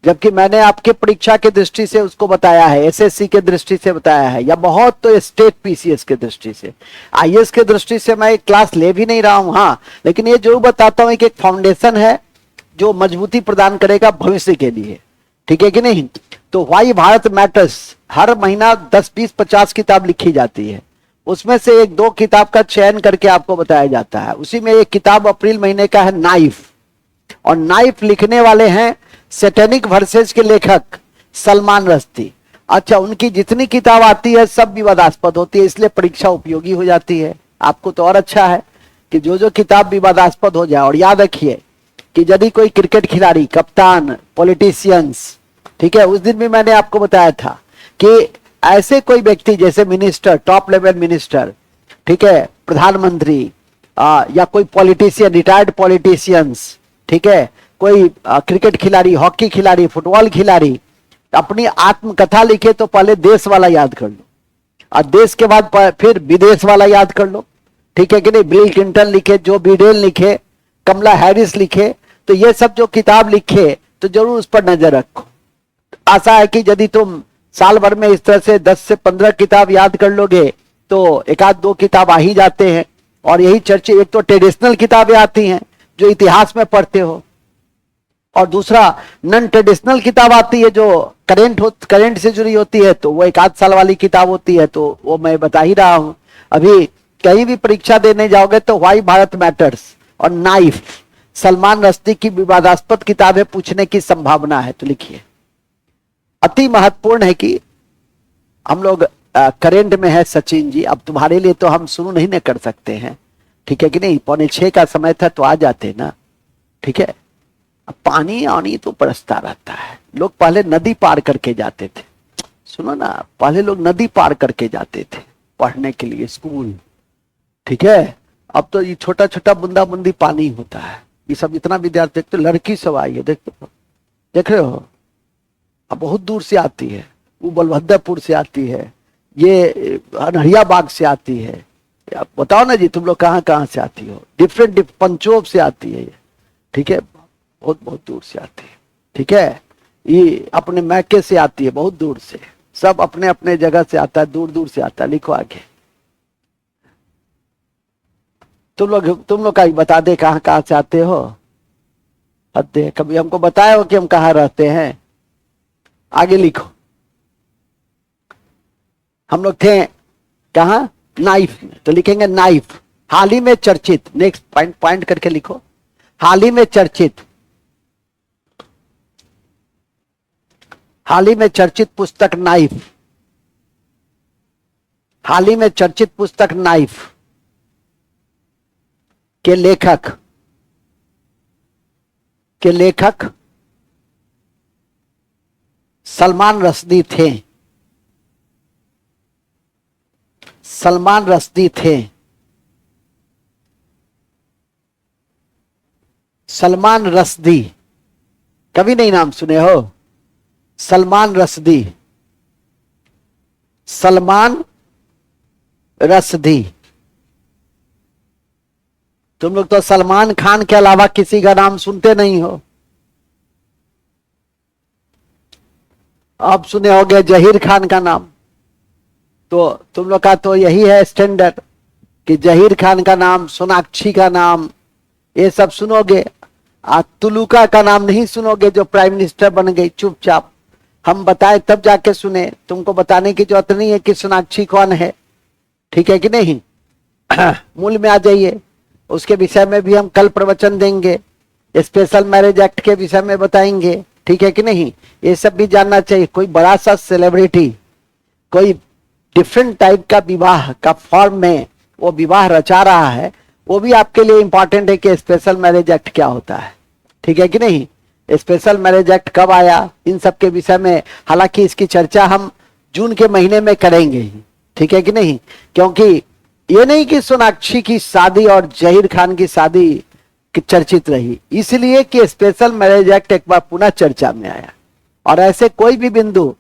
Speaker 1: जबकि मैंने आपके परीक्षा के दृष्टि से उसको बताया है, एसएससी के दृष्टि से बताया है, या बहुत तो स्टेट पीसीएस के दृष्टि से। आईएएस के दृष्टि से मैं एक क्लास ले भी नहीं रहा हूं, हाँ, लेकिन ये जरूर बताता हूं कि एक फाउंडेशन है जो मजबूती प्रदान करेगा भविष्य के लिए। ठीक है कि नहीं? तो वाई भारत मैटर्स हर महीना 10, 20, 50 किताब लिखी जाती है, उसमें से एक दो किताब का चयन करके आपको बताया जाता है। उसी में एक किताब अप्रैल महीने का है नाइफ, और नाइफ लिखने वाले हैं सैटेनिक वर्सेस के लेखक सलमान रश्दी। अच्छा, उनकी जितनी किताब आती है सब विवादास्पद होती है, इसलिए परीक्षा उपयोगी हो जाती है। आपको तो और अच्छा है कि जो जो किताब विवादास्पद हो जाए। और याद रखिए कि यदि कोई क्रिकेट खिलाड़ी, कप्तान, पॉलिटिशियंस, ठीक है, उस दिन भी मैंने आपको बताया था कि ऐसे कोई व्यक्ति जैसे मिनिस्टर, टॉप लेवल मिनिस्टर, ठीक है, प्रधानमंत्री, या कोई पॉलिटिशियन, रिटायर्ड पॉलिटिशियंस, ठीक है, कोई क्रिकेट खिलाड़ी, हॉकी खिलाड़ी, फुटबॉल खिलाड़ी अपनी आत्मकथा लिखे तो पहले देश वाला याद कर लो, और देश के बाद फिर विदेश वाला याद कर लो। ठीक है कि नहीं? बिल क्लिंटन लिखे, जो बिडेन लिखे, कमला हैरिस लिखे, तो ये सब जो किताब लिखे तो जरूर उस पर नजर रखो। आशा है कि यदि तुम साल भर में इस तरह से 10 से 15 किताब याद कर लोगे तो एक आध दो किताब आ ही जाते हैं। और यही चर्चा, एक तो ट्रेडिशनल किताबें आती हैं जो इतिहास में पढ़ते हो, और दूसरा नॉन ट्रेडिशनल किताब आती है जो करंट से जुड़ी होती है, तो वो एक आध साल वाली किताब होती है, तो वो मैं बता ही रहा हूं। अभी कहीं भी परीक्षा देने जाओगे तो वाई भारत मैटर्स और नाइफ, सलमान रश्दी की विवादास्पद किताबें पूछने की संभावना है, तो लिखिए। अति महत्वपूर्ण है कि हम लोग करंट में है सचिन जी, अब तुम्हारे लिए तो हम शुरू नहीं कर सकते हैं, ठीक है कि नहीं? 5:45 का समय था तो आ जाते ना, ठीक है। अब पानी आनी तो बरसता रहता है, लोग पहले नदी पार करके जाते थे, सुनो ना, पहले लोग नदी पार करके जाते थे पढ़ने के लिए स्कूल, ठीक है। अब तो ये छोटा छोटा बूंदा बूंदी पानी होता है, ये सब इतना विद्यार्थी, तो लड़की सब आई है, देख रहे हो, अब बहुत दूर से आती है, वो बलभद्रपुर से आती है, ये अनहरिया बाग से आती है, आप बताओ ना जी, तुम लोग कहाँ कहाँ से आती हो? डिफरेंट पंचोब से आती है ये, ठीक है, बहुत बहुत दूर से आती है, ठीक है। ये अपने मैके से आती है, बहुत दूर से, सब अपने अपने जगह से आता है, दूर दूर से आता है। लिखो आगे, तुम लोग का बता दे कहाँ कहाँ से आते हो? हद, कभी हमको बताए हो कि हम कहाँ रहते हैं? आगे लिखो। हम लोग थे कहाँ? नाइफ में, तो लिखेंगे नाइफ, हाल ही में चर्चित, नेक्स्ट पॉइंट करके लिखो, हाल ही में चर्चित, हाल ही में चर्चित पुस्तक नाइफ, हाल ही में चर्चित पुस्तक नाइफ के लेखक सलमान रश्दी थे। सलमान रश्दी थे। सलमान रश्दी, कभी नहीं नाम सुने हो? सलमान रश्दी, सलमान रश्दी। तुम लोग तो सलमान खान के अलावा किसी का नाम सुनते नहीं हो। अब सुने होंगे जहीर खान का नाम, तो तुम लोग का तो यही है स्टैंडर्ड कि जहीर खान का नाम, सोनाक्षी का नाम, ये सब सुनोगे। तुलुका का नाम नहीं सुनोगे जो प्राइम मिनिस्टर बन गई चुपचाप, हम बताए तब जाके सुने, तुमको बताने की जरूरत नहीं है कि सोनाक्षी कौन है, ठीक है कि नहीं? मूल में आ जाइए, उसके विषय में भी हम कल प्रवचन देंगे, स्पेशल मैरिज एक्ट के विषय में बताएंगे, ठीक है कि नहीं? ये सब भी जानना चाहिए। कोई बड़ा सा सेलिब्रिटी कोई डिफरेंट टाइप का विवाह का फॉर्म में वो विवाह रचा रहा है, वो भी आपके लिए इंपॉर्टेंट है कि स्पेशल मैरिज एक्ट क्या होता है, ठीक है कि नहीं? स्पेशल मैरिज एक्ट कब आया, इन सब के विषय में, हालांकि इसकी चर्चा हम जून के महीने में करेंगे ही, ठीक है कि नहीं? क्योंकि ये नहीं कि सोनाक्षी की शादी और जहीर खान की शादी चर्चित रही, इसलिए कि स्पेशल मैरिज एक्ट एक बार पुनः चर्चा में आया। और ऐसे कोई भी बिंदु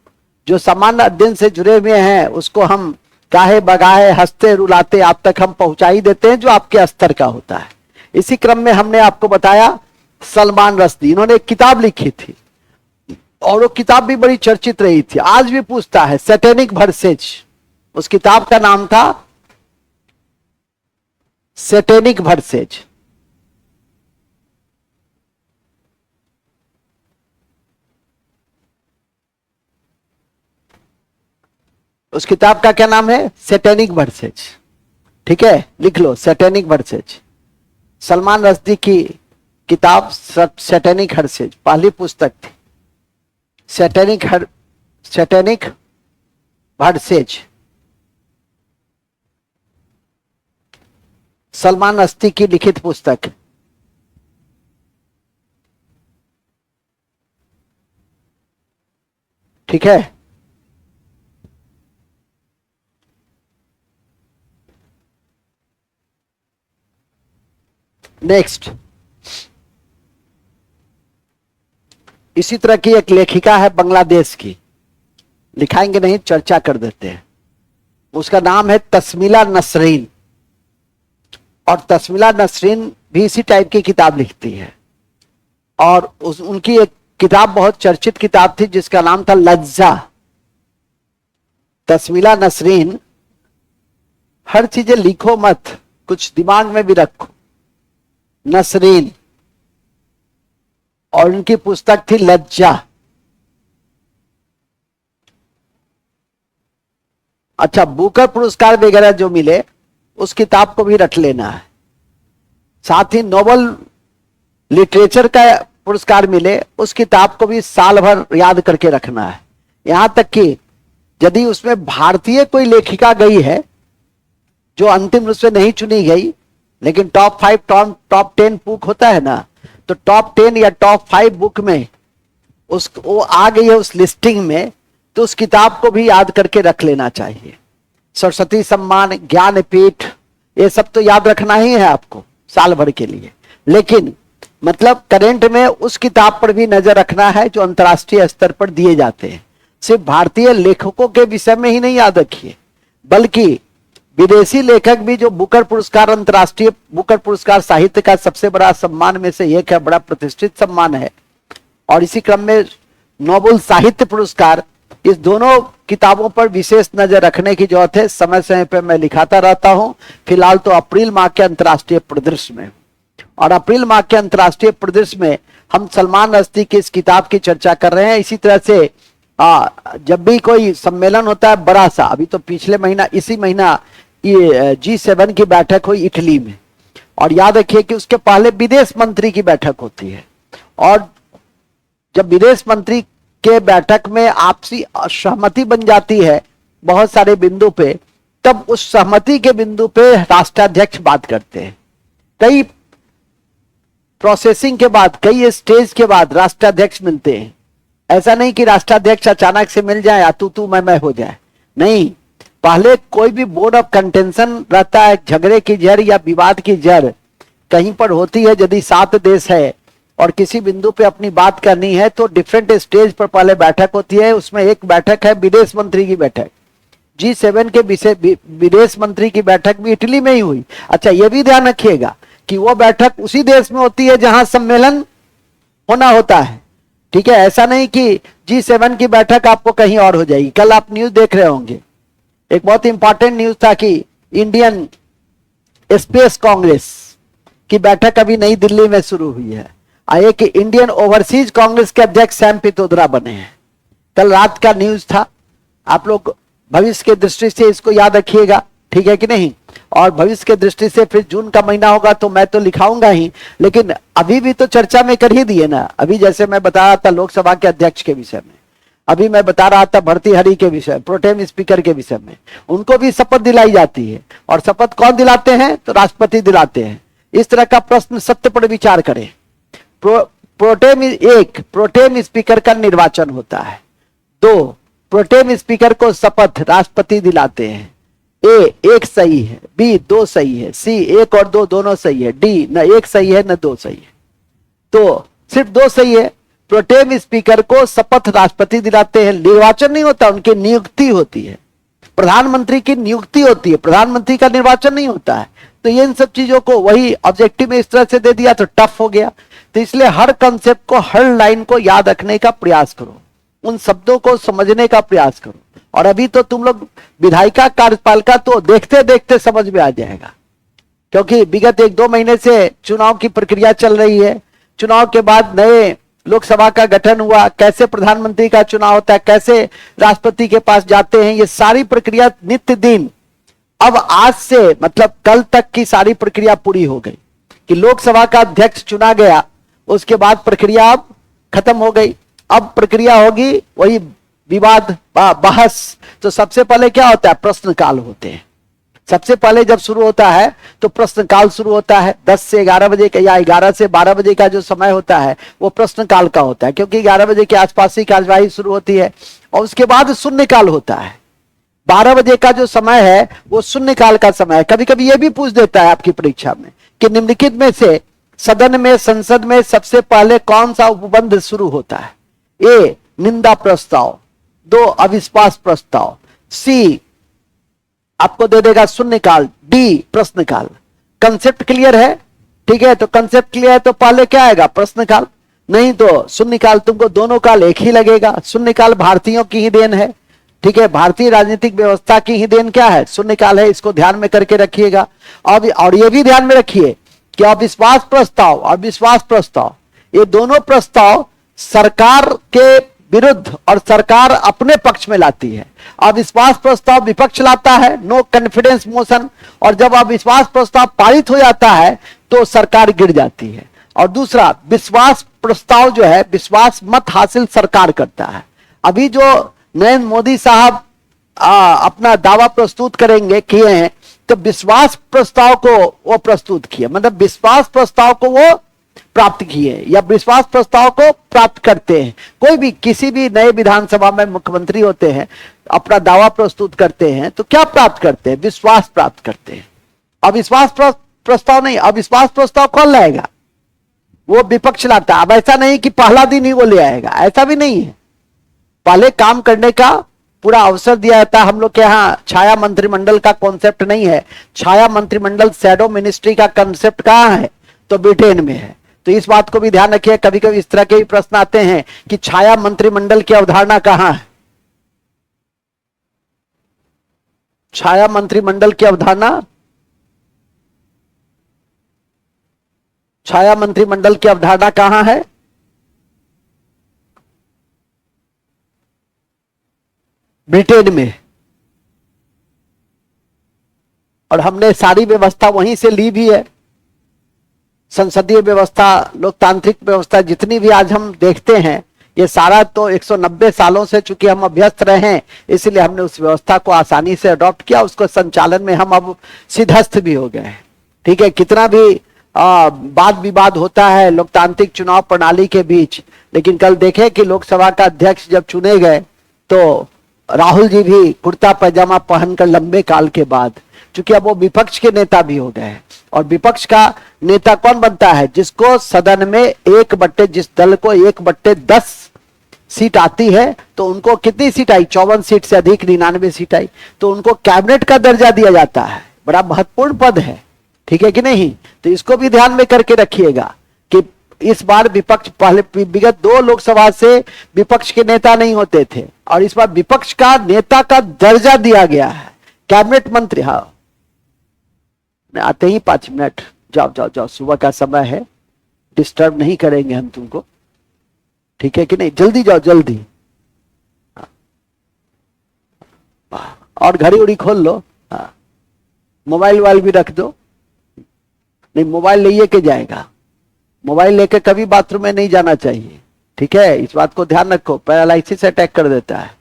Speaker 1: जो सामान्य अध्ययन से जुड़े हुए हैं उसको हम गाहे बगाहे हंसते रुलाते आप तक हम पहुंचा ही देते हैं जो आपके स्तर का होता है। इसी क्रम में हमने आपको बताया सलमान रश्दी, इन्होंने एक किताब लिखी थी और वो किताब भी बड़ी चर्चित रही थी, आज भी पूछता है, सैटेनिक वर्सेज। उस किताब का नाम था सैटेनिक वर्सेज। उस किताब का क्या नाम है? Satanic versus. ठीक है, लिख लो सैटेनिक वर्सेज, सलमान रश्दी की किताब सैटेनिक वर्सेज, पहली पुस्तक थी सैटेनिक वर्सेज, सलमान रश्दी की लिखित पुस्तक। ठीक है, नेक्स्ट, इसी तरह की एक लेखिका है बांग्लादेश की, लिखाएंगे नहीं, चर्चा कर देते हैं। उसका नाम है तस्मीला नसरीन, और तस्मीला नसरीन भी इसी टाइप की किताब लिखती है। और उनकी एक किताब बहुत चर्चित किताब थी जिसका नाम था लज्जा। तस्मीला नसरीन, हर चीजें लिखो मत, कुछ दिमाग में भी रखो, नसरीन, और उनकी पुस्तक थी लज्जा। अच्छा, बुकर पुरस्कार वगैरह जो मिले उस किताब को भी रख लेना है। साथ ही नोबल लिटरेचर का पुरस्कार मिले उस किताब को भी साल भर याद करके रखना है। यहां तक कि यदि उसमें भारतीय कोई लेखिका गई है जो अंतिम रूप से नहीं चुनी गई, लेकिन टॉप 5 टॉप 10 बुक होता है ना, तो टॉप 10 या टॉप 5 बुक में वो आ गई है उस लिस्टिंग में, तो उस किताब को भी याद करके रख लेना चाहिए। सरस्वती सम्मान, ज्ञानपीठ, ये सब तो याद रखना ही है आपको साल भर के लिए, लेकिन मतलब करंट में उस किताब पर भी नजर रखना है जो अंतर्राष्ट्रीय स्तर पर दिए जाते हैं। सिर्फ भारतीय लेखकों के विषय में ही नहीं याद रखिए, बल्कि विदेशी लेखक भी, जो बुकर पुरस्कार, अंतर्राष्ट्रीय बुकर पुरस्कार साहित्य का सबसे बड़ा सम्मान में से एक है, बड़ा प्रतिष्ठित सम्मान है, और इसी क्रम में नोबेल साहित्य पुरस्कार, इस दोनों किताबों पर विशेष नजर रखने की जरूरत है। समय समय पर मैं लिखाता रहता हूं। फिलहाल तो अप्रैल माह के अंतर्राष्ट्रीय परिदृश्य में, और अप्रैल माह के अंतर्राष्ट्रीय परिदृश्य में हम सलमान रश्दी की इस किताब की चर्चा कर रहे हैं। इसी तरह से जब भी कोई सम्मेलन होता है बड़ा सा, अभी तो पिछले महीना, इसी महीना ये G7 की बैठक हुई इटली में, और याद रखिए कि उसके पहले विदेश मंत्री की बैठक होती है, और जब विदेश मंत्री के बैठक में आपसी सहमति बन जाती है बहुत सारे बिंदु पे, तब उस सहमति के बिंदु पे राष्ट्राध्यक्ष बात करते हैं। कई प्रोसेसिंग के बाद, कई स्टेज के बाद राष्ट्राध्यक्ष मिलते हैं। ऐसा नहीं कि राष्ट्राध्यक्ष अचानक से मिल जाए या तू मैं हो जाए, नहीं, पहले कोई भी बोर्ड ऑफ कंटेंशन रहता है, झगड़े की जड़ या विवाद की जड़ कहीं पर होती है। यदि 7 देश है और किसी बिंदु पे अपनी बात करनी है तो डिफरेंट स्टेज पर पहले बैठक होती है। उसमें एक बैठक है विदेश मंत्री की बैठक, G7 के विदेश मंत्री की बैठक भी इटली में ही हुई। अच्छा, यह भी ध्यान रखिएगा कि वो बैठक उसी देश में होती है जहां सम्मेलन होना होता है। ठीक है, ऐसा नहीं कि G7 की बैठक आपको कहीं और हो जाएगी। कल आप न्यूज देख रहे होंगे, एक बहुत इंपॉर्टेंट न्यूज था कि इंडियन स्पेस कांग्रेस की बैठक अभी नई दिल्ली में शुरू हुई है। आइए कि इंडियन ओवरसीज कांग्रेस के अध्यक्ष सैम पित्रोदा बने हैं, कल रात का न्यूज था। आप लोग भविष्य के दृष्टि से इसको याद रखिएगा, ठीक है कि नहीं? और भविष्य के दृष्टि से फिर जून का महीना होगा तो मैं तो लिखाऊंगा ही, लेकिन अभी भी तो चर्चा में कर ही दिए ना। अभी जैसे मैं बता रहा था लोकसभा के अध्यक्ष के विषय में, अभी मैं बता रहा था भर्तृहरि के विषय, प्रोटेम स्पीकर के विषय में, उनको भी शपथ दिलाई जाती है। और शपथ कौन दिलाते हैं? तो राष्ट्रपति दिलाते हैं। इस तरह का प्रश्न सत्य पर विचार करें। प्रोटेम स्पीकर का निर्वाचन होता है, 2 प्रोटेम स्पीकर को शपथ राष्ट्रपति दिलाते हैं, ए एक सही है, बी दो सही है, सी एक और दो दोनों सही है, डी न एक सही है न दो सही है। तो सिर्फ दो सही है। प्रोटेम स्पीकर को शपथ राष्ट्रपति दिलाते हैं, निर्वाचन नहीं होता, उनकी नियुक्ति होती है। प्रधानमंत्री की नियुक्ति होती है, प्रधानमंत्री का निर्वाचन नहीं होता है। तो ये इन सब चीजों को वही ऑब्जेक्टिव में इस तरह से दे दिया तो टफ हो गया। तो इसलिए हर कंसेप्ट को, हर लाइन को याद रखने का प्रयास करो, उन शब्दों को समझने का प्रयास करो। और अभी तो तुम लोग विधायिका कार्यपालिका तो देखते देखते समझ में आ जाएगा, क्योंकि विगत 1-2 महीने से चुनाव की प्रक्रिया चल रही है। चुनाव के बाद नए लोकसभा का गठन हुआ, कैसे प्रधानमंत्री का चुनाव होता है, कैसे राष्ट्रपति के पास जाते हैं, ये सारी प्रक्रिया नित्य दिन, अब आज से मतलब कल तक की सारी प्रक्रिया पूरी हो गई कि लोकसभा का अध्यक्ष चुना गया, उसके बाद प्रक्रिया अब खत्म हो गई। अब प्रक्रिया होगी वही विवाद बहस। तो सबसे पहले क्या होता है, प्रश्नकाल होते हैं। सबसे पहले जब शुरू होता है तो प्रश्नकाल शुरू होता है 10 से 11 बजे का, या 11 से 12 बजे का जो समय होता है वो प्रश्नकाल का होता है, क्योंकि 11 बजे के आसपास ही कार्यवाही शुरू होती है। और उसके बाद शून्यकाल होता है। 12 बजे का जो समय है वो शून्यकाल का समय है। कभी कभी ये भी पूछ देता है आपकी परीक्षा में कि निम्नलिखित में से सदन में, संसद में सबसे पहले कौन सा उपबंध शुरू होता है। ए निंदा प्रस्ताव, 2 अविश्वास प्रस्ताव, सी आपको दे देगा शून्यकाल, डी प्रश्नकाल। कंसेप्ट क्लियर है? ठीक है, तो कंसेप्ट क्लियर है तो पहले क्या आएगा, प्रश्नकाल, नहीं तो शून्यकाल। तुमको दोनों काल एक ही लगेगा। शून्यकाल भारतीयों की ही देन है, ठीक है, भारतीय राजनीतिक व्यवस्था की ही देन क्या है, शून्यकाल है। इसको ध्यान में करके रखिएगा। अब और ये भी ध्यान में रखिए कि अविश्वास प्रस्ताव और विश्वास प्रस्ताव, ये दोनों प्रस्ताव सरकार के विरुद्ध और सरकार अपने पक्ष में लाती है। अविश्वास प्रस्ताव विपक्ष लाता है, नो कॉन्फिडेंस मोशन, और जब अविश्वास प्रस्ताव पारित हो जाता है तो सरकार गिर जाती है। और दूसरा विश्वास प्रस्ताव जो है, विश्वास मत हासिल सरकार करता है। अभी जो नरेंद्र मोदी साहब अपना दावा प्रस्तुत करेंगे, किए हैं, तो विश्वास प्रस्ताव को वो प्रस्तुत किए, मतलब विश्वास प्रस्ताव को वो प्राप्त किए या विश्वास प्रस्ताव को प्राप्त करते हैं। कोई भी किसी भी नए विधानसभा में मुख्यमंत्री होते हैं, अपना दावा प्रस्तुत करते हैं तो क्या प्राप्त करते हैं, विश्वास प्राप्त करते हैं। अविश्वास प्रस्ताव नहीं, अविश्वास प्रस्ताव कौन लाएगा, वो विपक्ष लाता है। अब ऐसा नहीं कि पहला दिन ही वो ले आएगा, ऐसा भी नहीं है। पहले काम करने का पूरा अवसर दिया जाता है। हम लोग के यहाँ छाया मंत्रिमंडल का कॉन्सेप्ट नहीं है। छाया मंत्रिमंडल, शैडो मिनिस्ट्री का कॉन्सेप्ट कहाँ है, तो ब्रिटेन में है। तो इस बात को भी ध्यान रखिए। कभी कभी इस तरह के भी प्रश्न आते हैं कि छाया मंत्रिमंडल की अवधारणा कहां है। छाया मंत्रिमंडल की अवधारणा, छाया मंत्रिमंडल की अवधारणा कहां है, ब्रिटेन में। और हमने सारी व्यवस्था वहीं से ली भी है। संसदीय व्यवस्था, लोकतांत्रिक व्यवस्था जितनी भी आज हम देखते हैं, ये सारा तो 190 सालों से चूंकि हम अभ्यस्त रहे हैं, इसलिए हमने उस व्यवस्था को आसानी से अडॉप्ट किया। उसको संचालन में हम अब सिद्धस्थ भी हो गए हैं। ठीक है, कितना भी वाद विवाद होता है लोकतांत्रिक चुनाव प्रणाली के बीच, लेकिन कल देखे कि लोकसभा का अध्यक्ष जब चुने गए तो राहुल जी भी कुर्ता पैजामा पहनकर लंबे काल के बाद, चूंकि अब वो विपक्ष के नेता भी हो गए हैं। और विपक्ष का नेता कौन बनता है, जिसको सदन में जिस दल को 1/10 सीट आती है, तो उनको कितनी सीट आई, 54 सीट से अधिक, 99 सीट आई, तो उनको कैबिनेट का दर्जा दिया जाता है। बड़ा महत्वपूर्ण पद है, ठीक है कि नहीं। तो इसको भी ध्यान में करके रखिएगा कि इस बार विपक्ष, पहले विगत 2 लोकसभा से विपक्ष के नेता नहीं होते थे, और इस बार विपक्ष का नेता का दर्जा दिया गया है, कैबिनेट मंत्री। हाँ, आते ही 5 मिनट, जाओ जाओ जाओ, सुबह का समय है, डिस्टर्ब नहीं करेंगे हम तुमको, ठीक है कि नहीं। जल्दी जाओ, जल्दी। और घड़ी उड़ी खोल लो, मोबाइल वाइल भी रख दो। नहीं, मोबाइल ले के जाएगा, मोबाइल लेके कभी बाथरूम में नहीं जाना चाहिए, ठीक है, इस बात को ध्यान रखो। पैरालाइसिस अटैक कर देता है,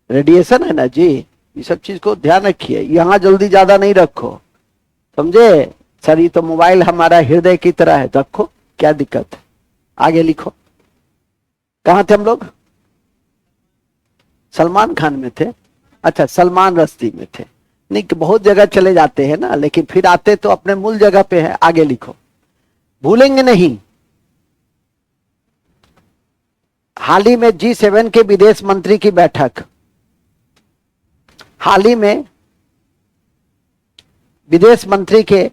Speaker 1: रेडिएशन है ना जी, ये सब चीज को ध्यान रखिए। यहां जल्दी ज्यादा नहीं रखो, समझे सर। ये तो मोबाइल हमारा हृदय की तरह है, रखो, क्या दिक्कत है। आगे लिखो, कहां थे हम लोग, सलमान खान में थे। अच्छा, सलमान रश्दी में थे। नहीं कि बहुत जगह चले जाते हैं ना, लेकिन फिर आते तो अपने मूल जगह पे है। आगे लिखो, भूलेंगे नहीं। हाल ही में G7 के विदेश मंत्री की बैठक, हाल ही में विदेश मंत्री के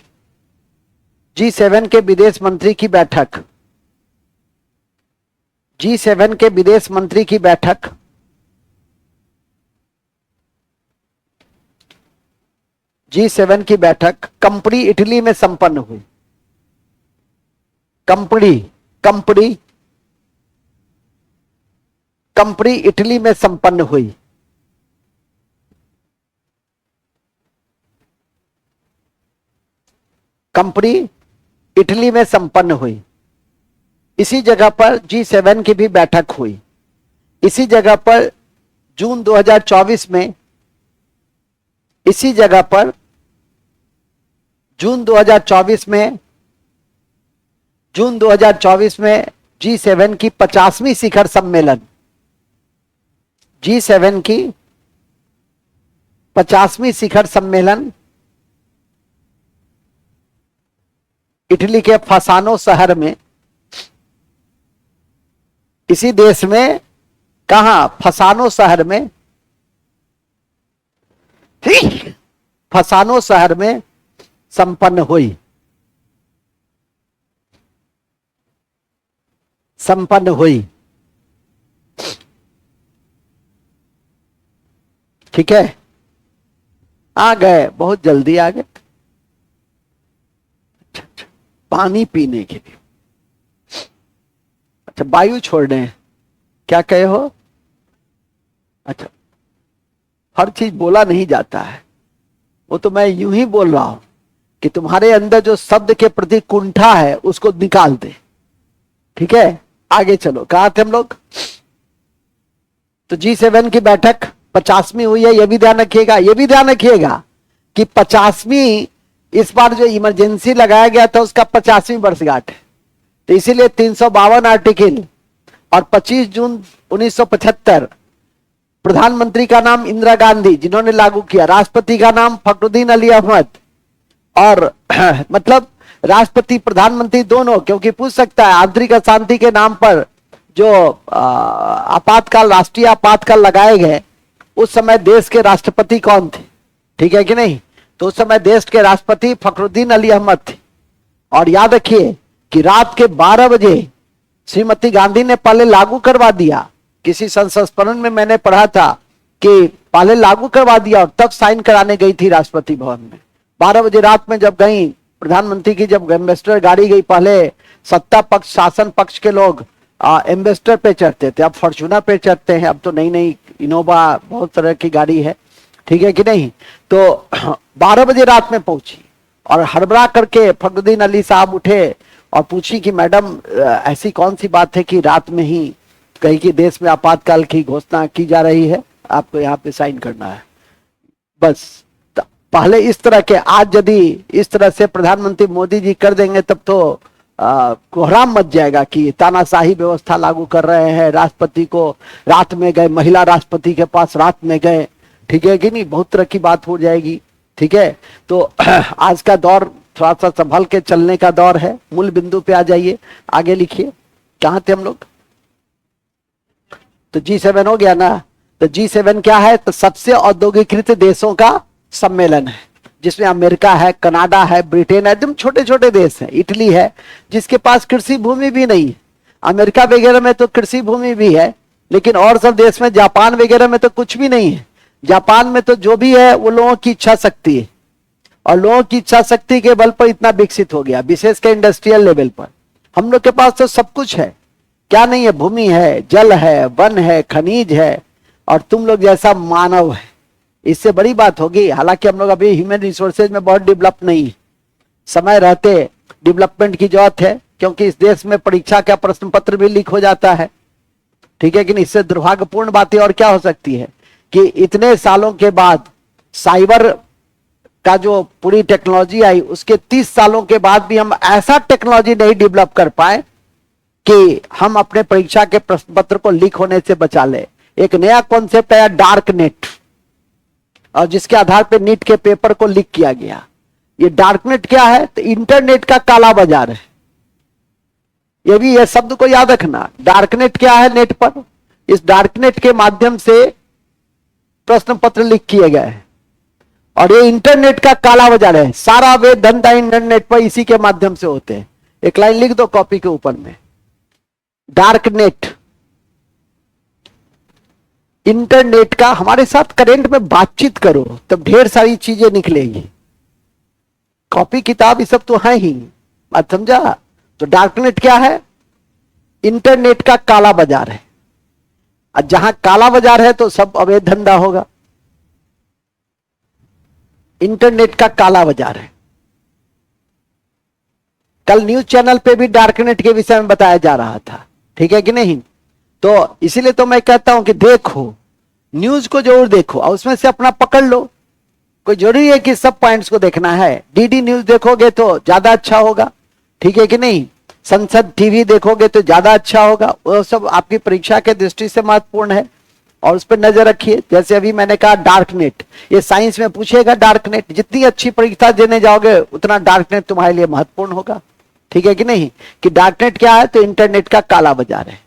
Speaker 1: G7 के विदेश मंत्री की बैठक, G7 के विदेश मंत्री की बैठक G7 की बैठक कंपनी इटली में संपन्न हुई। कंपनी कंपनी कंपनी इटली में संपन्न हुई। कंपनी इटली में संपन्न हुई। इसी जगह पर G7 की भी बैठक हुई। इसी जगह पर जून 2024 में, इसी जगह पर जून 2024 में G7 की 50वीं शिखर सम्मेलन, G7 की 50वीं शिखर सम्मेलन इटली के फसानो शहर में, इसी देश में, कहां, फसानो शहर में, फसानो शहर में संपन्न हुई। संपन्न हुई। ठीक है, आ गए, बहुत जल्दी आ गए। पानी पीने के लिए, अच्छा वायु छोड़ने, क्या कहे हो? अच्छा, हर चीज बोला नहीं जाता है, वो तो मैं यूं ही बोल रहा हूं कि तुम्हारे अंदर जो शब्द के प्रति कुंठा है उसको निकाल दे। ठीक है, आगे चलो, कहां थे हम लोग? तो G7 की बैठक 50वीं हुई है, यह भी ध्यान रखिएगा, यह भी ध्यान रखिएगा कि 50वीं, इस बार जो इमरजेंसी लगाया गया था उसका 50वीं वर्षगांठ है, तो इसीलिए 352 आर्टिकल और 25 जून 1975 प्रधानमंत्री का नाम इंदिरा गांधी जिन्होंने लागू किया, राष्ट्रपति का नाम फखरुद्दीन अली अहमद, और मतलब राष्ट्रपति प्रधानमंत्री दोनों, क्योंकि पूछ सकता है आंतरिक अशांति के नाम पर जो आपातकाल, राष्ट्रीय आपातकाल लगाए गए, उस समय देश के राष्ट्रपति कौन थे? ठीक है कि नहीं? तो उस समय देश के राष्ट्रपति फखरुद्दीन अली अहमद थे। और याद रखिए कि रात के 12 बजे श्रीमती गांधी ने पहले लागू करवा दिया, किसी संस्मरण में मैंने पढ़ा था कि पहले लागू करवा दिया और तब साइन कराने गई थी राष्ट्रपति भवन में। 12 बजे रात में जब गई प्रधानमंत्री की, जब एम्बेसडर गाड़ी गई, पहले सत्ता पक्ष, शासन पक्ष के लोग एम्बेसडर पे चढ़ते थे, अब फॉर्च्यूनर पे चढ़ते हैं, अब तो नई नई इनोवा बहुत तरह की गाड़ी है। ठीक है कि नहीं? तो 12 बजे रात में पहुंची और हड़बड़ा करके फखरुद्दीन अली साहब उठे और पूछी कि मैडम ऐसी कौन सी बात है कि रात में ही कहीं कि देश में आपातकाल की घोषणा की जा रही है, आपको यहाँ पे साइन करना है। बस पहले इस तरह के, आज यदि इस तरह से प्रधानमंत्री मोदी जी कर देंगे तब तो कोहराम मच जाएगा कि तानाशाही व्यवस्था लागू कर रहे हैं, राष्ट्रपति को रात में गए, महिला राष्ट्रपति के पास रात में गए। ठीक है कि नहीं? बहुत तरह की बात हो जाएगी। ठीक है, तो आज का दौर थोड़ा सा संभल के चलने का दौर है। मूल बिंदु पे आ जाइए, आगे लिखिए, कहां थे हम लोग? तो G7 हो गया ना। तो G7 क्या है? तो सबसे औद्योगिकीकृत देशों का सम्मेलन है, जिसमें अमेरिका है, कनाडा है, ब्रिटेन है, एकदम छोटे छोटे देश हैं, इटली है जिसके पास कृषि भूमि भी नहीं है। अमेरिका वगैरह में तो कृषि भूमि भी है, लेकिन और सब देश में, जापान वगैरह में तो कुछ भी नहीं है। जापान में तो जो भी है वो लोगों की इच्छा शक्ति है, और लोगों की इच्छा शक्ति के बल पर इतना विकसित हो गया, विशेषकर इंडस्ट्रियल लेवल पर। हम लोग के पास तो सब कुछ है, क्या नहीं है? भूमि है, जल है, वन है, खनिज है, और तुम लोग जैसा मानव है। इससे बड़ी बात होगी। हालांकि हम लोग अभी ह्यूमन रिसोर्सेज में बहुत डेवलप नहीं है, समय रहते डेवलपमेंट की जरूरत है, क्योंकि इस देश में परीक्षा का प्रश्न पत्र भी लीक हो जाता है। ठीक है कि नहीं? इससे दुर्भाग्यपूर्ण बातें और क्या हो सकती है कि इतने सालों के बाद साइबर का जो पूरी टेक्नोलॉजी आई, उसके 30 सालों के बाद भी हम ऐसा टेक्नोलॉजी नहीं डेवलप कर पाए कि हम अपने परीक्षा के प्रश्न पत्र को लीक होने से बचा ले। एक नया कॉन्सेप्ट आया, डार्क नेट। और जिसके आधार पर नीट के पेपर को लीक किया गया। ये डार्कनेट क्या है? तो इंटरनेट का काला बाजार है। ये भी, ये शब्द को याद रखना। डार्कनेट क्या है? नेट पर, इस डार्कनेट के माध्यम से प्रश्न पत्र लीक किए गए हैं और ये इंटरनेट का काला बाजार है। सारा वे धंधा इंटरनेट पर इसी के माध्यम से होते हैं। एक लाइन लिख दो कॉपी के ऊपर में, डार्कनेट इंटरनेट का। हमारे साथ करेंट में बातचीत करो तब ढेर सारी चीजें निकलेगी। कॉपी किताब ये सब तो है ही, बात समझा? तो डार्कनेट क्या है? इंटरनेट का काला बाजार है। और जहां काला बाजार है तो सब अवैध धंधा होगा। इंटरनेट का काला बाजार है। कल न्यूज चैनल पे भी डार्कनेट के विषय में बताया जा रहा था, ठीक है कि नहीं? तो इसीलिए तो मैं कहता हूं कि देखो, न्यूज को जरूर देखो और उसमें से अपना पकड़ लो। कोई जरूरी है कि सब पॉइंट्स को देखना है। डीडी न्यूज देखोगे तो ज्यादा अच्छा होगा, ठीक है कि नहीं? संसद टीवी देखोगे तो ज्यादा अच्छा होगा। वो सब आपकी परीक्षा के दृष्टि से महत्वपूर्ण है और उस पर नजर रखिए। जैसे अभी मैंने कहा डार्कनेट, ये साइंस में पूछेगा डार्कनेट। जितनी अच्छी परीक्षा देने जाओगे उतना डार्कनेट तुम्हारे लिए महत्वपूर्ण होगा, ठीक है कि नहीं? कि डार्कनेट क्या है? तो इंटरनेट का काला बाजार है।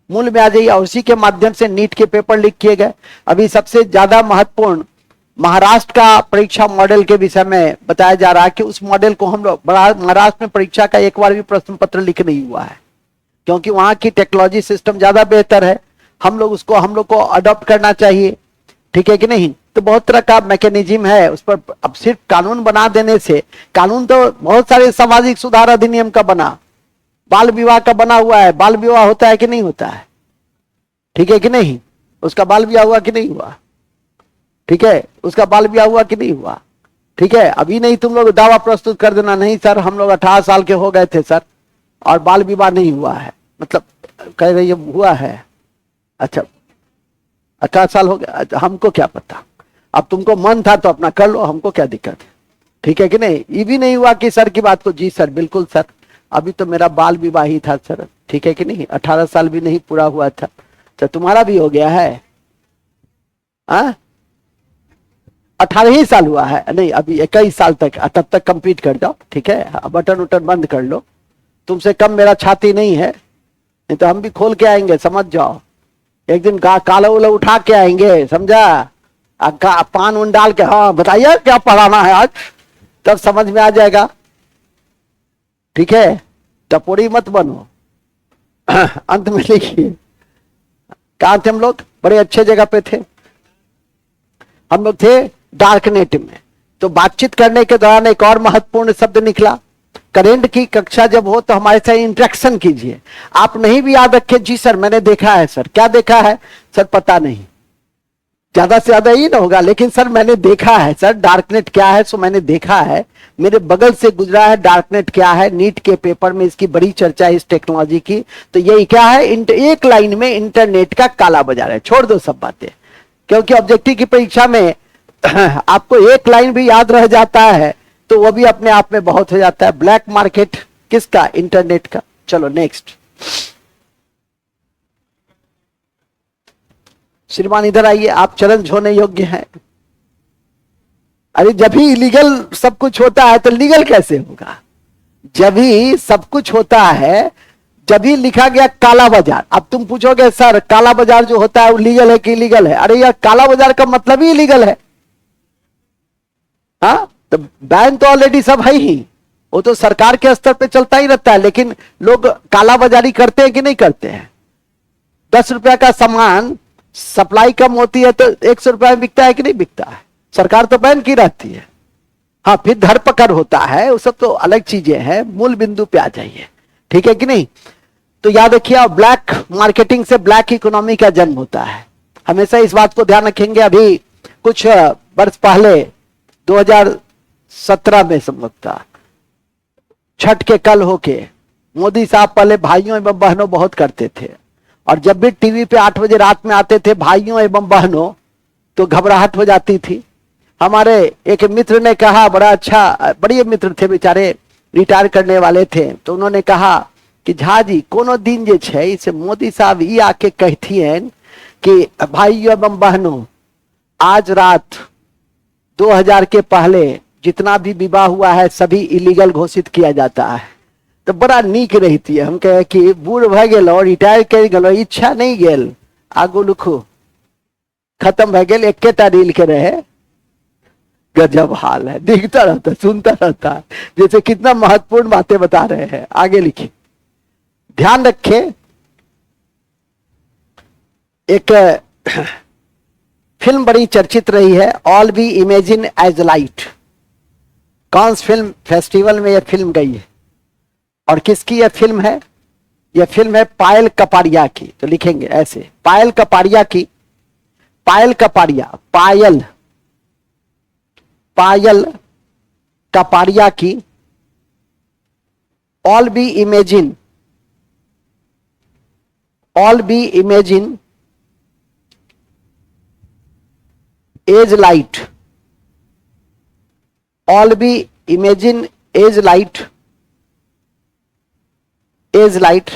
Speaker 1: मूल में आ जाइए। और उसी के माध्यम से नीट के पेपर लीक किए गए। अभी सबसे ज्यादा महत्वपूर्ण महाराष्ट्र का परीक्षा मॉडल के विषय में बताया जा रहा है कि उस मॉडल को हम लोग, महाराष्ट्र में परीक्षा का एक बार भी प्रश्न पत्र लीक नहीं हुआ है क्योंकि वहां की टेक्नोलॉजी सिस्टम ज्यादा बेहतर है। हम लोग को अडॉप्ट करना चाहिए, ठीक है कि नहीं? तो बहुत तरह का मैकेनिज्म है उस पर। अब सिर्फ कानून बना देने से, कानून तो बहुत सारे सामाजिक सुधार अधिनियम का बना, बाल विवाह का बना हुआ है। बाल विवाह होता है कि नहीं होता है? ठीक है कि नहीं? उसका बाल विवाह हुआ कि नहीं हुआ? ठीक है, उसका बाल विवाह हुआ कि नहीं हुआ? ठीक है, अभी नहीं तुम लोग दावा प्रस्तुत कर देना, नहीं सर हम लोग 18 साल के हो गए थे सर और बाल विवाह नहीं हुआ है। मतलब कह रही है हुआ है। अच्छा 18 साल हो गया, हमको क्या पता? अब तुमको मन था तो अपना कर लो, हमको क्या दिक्कत है? ठीक है कि नहीं? ये भी नहीं हुआ कि सर की बात को, जी सर बिल्कुल सर, अभी तो मेरा बाल विवाह ही था सर, ठीक है कि नहीं? 18 साल भी नहीं पूरा हुआ था। तो तुम्हारा भी हो गया है? 18 ही साल हुआ है? नहीं, अभी 21 साल तक, तब तक कंप्लीट कर जाओ, ठीक है? बटन उटन बंद कर लो। तुमसे कम मेरा छाती नहीं है, नहीं तो हम भी खोल के आएंगे, समझ जाओ। एक दिन काला उला उठा के आएंगे, समझा? पान उन डाल के, हाँ बताइए क्या पढ़ाना है आज, तब समझ में आ जाएगा, ठीक है? टपोरी मत बनो। अंत में लिखिए, कहां थे हम लोग? बड़े अच्छे जगह पे थे हम लोग, थे डार्कनेट में। तो बातचीत करने के दौरान एक और महत्वपूर्ण शब्द निकला। करेंट की कक्षा जब हो तो हमारे साथ इंटरेक्शन कीजिए। आप नहीं भी याद रखे, जी सर मैंने देखा है सर, क्या देखा है सर? पता नहीं, ज्यादा से ज्यादा ही ना होगा, लेकिन सर मैंने देखा है सर। डार्कनेट क्या है? सो मैंने देखा है, मेरे बगल से गुजरा है। डार्कनेट क्या है? नीट के पेपर में इसकी बड़ी चर्चा है, इस टेक्नोलॉजी की। तो यही क्या है? एक लाइन में इंटरनेट का काला बाजार है। छोड़ दो सब बातें, क्योंकि ऑब्जेक्टिव की परीक्षा में आपको एक लाइन भी याद रह जाता है तो वो भी अपने आप में बहुत हो जाता है। ब्लैक मार्केट किसका? इंटरनेट का। चलो नेक्स्ट। श्रीमान इधर आइए, आप चरण छूने योग्य हैं। अरे जब ही इलीगल सब कुछ होता है तो लीगल कैसे होगा? जब ही सब कुछ होता है, जब ही लिखा गया काला बाजार। अब तुम पूछोगे सर काला बाजार जो होता है वो लीगल है कि इलीगल है? अरे यार काला बाजार का मतलब ही इलीगल है। हाँ, तो बैन तो ऑलरेडी सब है ही, वो तो सरकार के स्तर पे चलता ही रहता है। लेकिन लोग काला बाजारी करते हैं कि नहीं करते हैं? 10 रुपया का सामान सप्लाई कम होती है तो 100 रुपया में बिकता है कि नहीं बिकता है? सरकार तो बैन की रहती है। हाँ, फिर धरपकड़ होता है, वो सब तो अलग चीजें हैं। मूल बिंदु पे आ जाइए, ठीक है कि नहीं? तो याद रखिए, ब्लैक मार्केटिंग से ब्लैक इकोनॉमी का जन्म होता है। हमेशा इस बात को ध्यान रखेंगे। अभी कुछ वर्ष पहले 2017 में समझता, छठ के कल होके मोदी साहब पहले भाइयों एवं बहनों बहुत करते थे, और जब भी टीवी पे 8 बजे रात में आते थे भाइयों एवं बहनों, तो घबराहट हो जाती थी। हमारे एक मित्र ने कहा, बड़ा अच्छा, बड़े मित्र थे बेचारे, रिटायर करने वाले थे, तो उन्होंने कहा कि झा जी कोनो दिन जे छे इसे मोदी साहब ये आके कहती हैं कि भाइयों एवं बहनों आज रात 2000 के पहले जितना भी विवाह हुआ है सभी इलीगल घोषित किया जाता है। तो बड़ा नीक रहती है। हम कहे कि बूढ़ भ गेल और रिटायर कर गेल, इच्छा नहीं गेल, आगू लिखू खत्म भ गेल, एकेटा रील के रहे। गजब हाल है, दिखता रहता, सुनता रहता है, जैसे कितना महत्वपूर्ण बातें बता रहे हैं। आगे लिखिए, ध्यान रखे, एक फिल्म बड़ी चर्चित रही है, all we imagine as light. कौन सी फिल्म फेस्टिवल में यह फिल्म गई है और किसकी यह फिल्म है? यह फिल्म है पायल कपाड़िया की। तो लिखेंगे ऐसे, पायल कपाड़िया की, पायल कपाड़िया, पायल पायल कपाड़िया की all we imagine, all we imagine as light, all we imagine as light, as light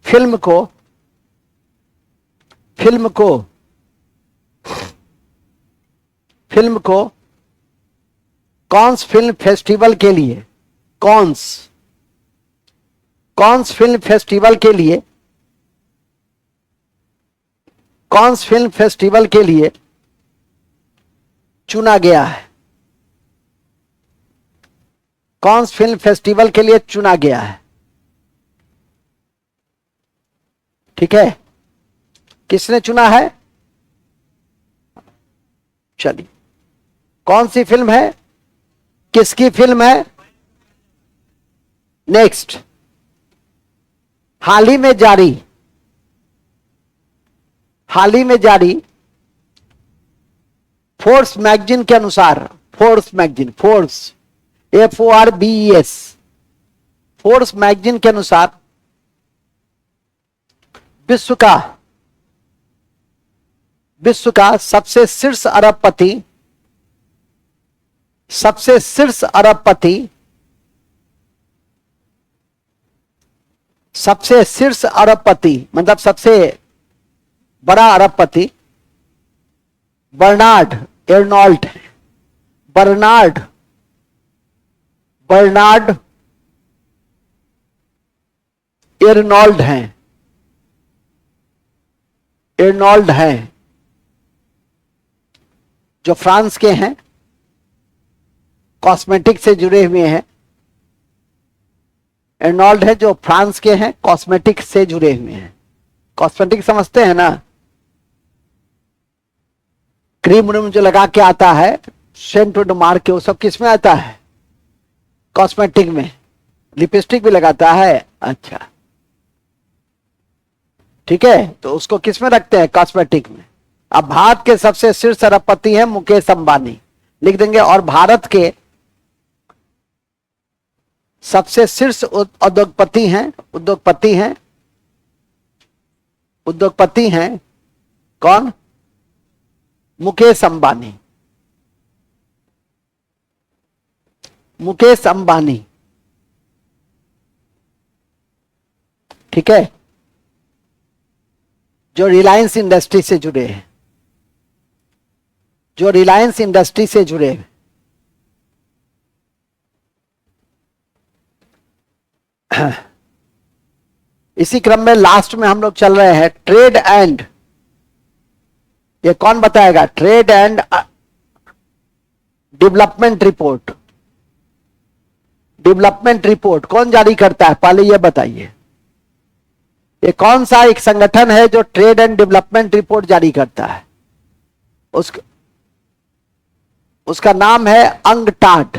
Speaker 1: film को, फिल्म को, फिल्म को कॉन्स फिल्म फेस्टिवल के लिए, कॉन्स फिल्म फेस्टिवल के लिए, कॉन्स फिल्म फेस्टिवल के लिए चुना गया है। कॉन्स फिल्म फेस्टिवल के लिए चुना गया है। ठीक है, किसने चुना है? चलिए, कौन सी फिल्म है, किसकी फिल्म है? नेक्स्ट, हाल ही में जारी, हाल ही में जारी फोर्स मैगजीन के अनुसार, force magazine, force FORBES, force magazine के अनुसार विश्व का सबसे शीर्ष अरबपति, सबसे शीर्ष अरबपति, सबसे शीर्ष अरबपति मतलब सबसे बड़ा अरबपति बर्नार्ड एर्नोल्ट, बर्नार्ड बर्नार्ड एर्नोल्ट हैं, एर्नोल्ट हैं, जो फ्रांस के हैं, कॉस्मेटिक से जुड़े हुए हैं। एर्नोल्ट है जो फ्रांस के हैं, कॉस्मेटिक से जुड़े हुए हैं। कॉस्मेटिक समझते हैं ना, क्रीम व्रीम जो लगा के आता है, सेंट वुड मार के, वो सब किस में आता है? कॉस्मेटिक में। लिपस्टिक भी लगाता है, अच्छा ठीक है, तो उसको किस में रखते हैं? कॉस्मेटिक में। अब भारत के सबसे शीर्ष अरबपति हैं मुकेश अंबानी, लिख देंगे। और भारत के सबसे शीर्ष उद्योगपति हैं, उद्योगपति हैं, उद्योगपति हैं कौन? मुकेश अंबानी, मुकेश अंबानी। ठीक है, जो रिलायंस इंडस्ट्री से जुड़े हैं, जो रिलायंस इंडस्ट्री से जुड़े हैं। इसी क्रम में लास्ट में हम लोग चल रहे हैं ट्रेड एंड, ये कौन बताएगा? Trade and development report, development report कौन जारी करता है? पहले ये बताइए, ये कौन सा एक संगठन है जो ट्रेड एंड डेवलपमेंट रिपोर्ट जारी करता है? उसका नाम है अंकटाड।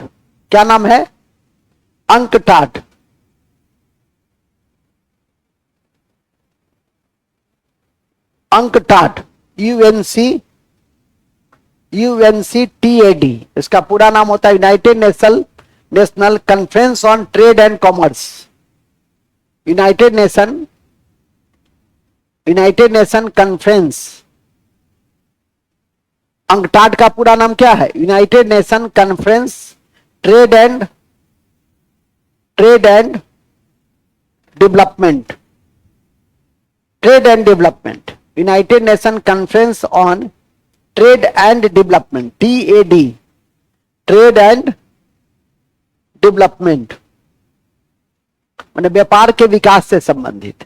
Speaker 1: क्या नाम है? अंकटाड। अंकटाड, UNCTAD, इसका पूरा नाम होता है United national conference on trade and commerce. United nation conference. UNCTAD का पूरा नाम क्या है? United nation conference trade and development, trade and development, United nation conference on trade and development, TAD, trade and development, माने व्यापार के विकास से संबंधित।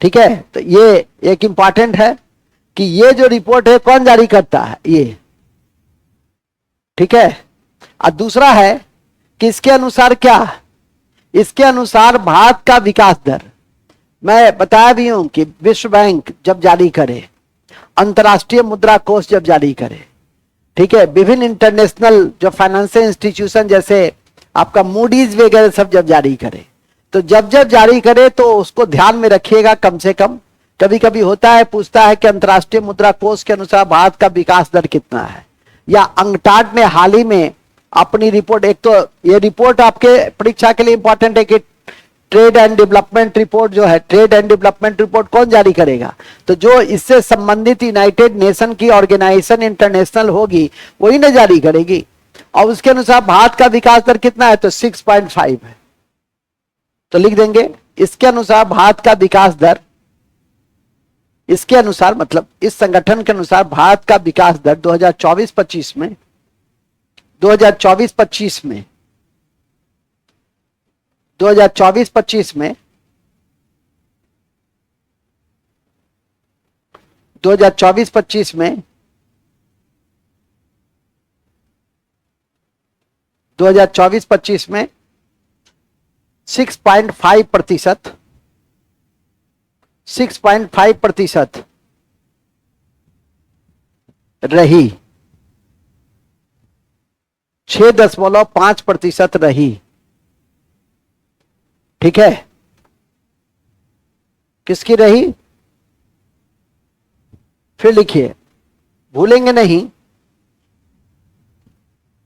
Speaker 1: ठीक है, तो ये एक इंपॉर्टेंट है कि ये जो रिपोर्ट है कौन जारी करता है, ये। ठीक है, और दूसरा है कि इसके अनुसार क्या, इसके अनुसार भारत का विकास दर, मैं बताया भी हूं कि विश्व बैंक जब जारी करे, अंतर्राष्ट्रीय मुद्रा कोष जब जारी करे, ठीक है, विभिन्न इंटरनेशनल जो फाइनेंशियल इंस्टीट्यूशन जैसे आपका मूडीज वगैरह सब जब जारी करे, तो जब जब जारी करे तो उसको ध्यान में रखिएगा। कम से कम कभी कभी होता है, पूछता है कि अंतर्राष्ट्रीय मुद्रा कोष के अनुसार भारत का विकास दर कितना है, या अंकटाड ने हाल ही में अपनी रिपोर्ट, एक तो ये रिपोर्ट आपके परीक्षा के लिए इंपॉर्टेंट है कि ट्रेड एंड डेवलपमेंट रिपोर्ट जो है, ट्रेड एंड डेवलपमेंट रिपोर्ट कौन जारी करेगा, तो जो इससे संबंधित यूनाइटेड नेशन की ऑर्गेनाइजेशन इंटरनेशनल होगी वही ना जारी करेगी। और उसके अनुसार भारत का विकास दर कितना है, तो 6.5 है। तो लिख देंगे इसके अनुसार भारत का विकास दर, इसके अनुसार मतलब इस संगठन के अनुसार भारत का विकास दर 2024-25 में 2024-25 में 2024-25 में 2024-25 में 2024-25 में 6.5%, 6.5% रही, 6.5% रही। ठीक है, किसकी रही, फिर लिखिए, भूलेंगे नहीं,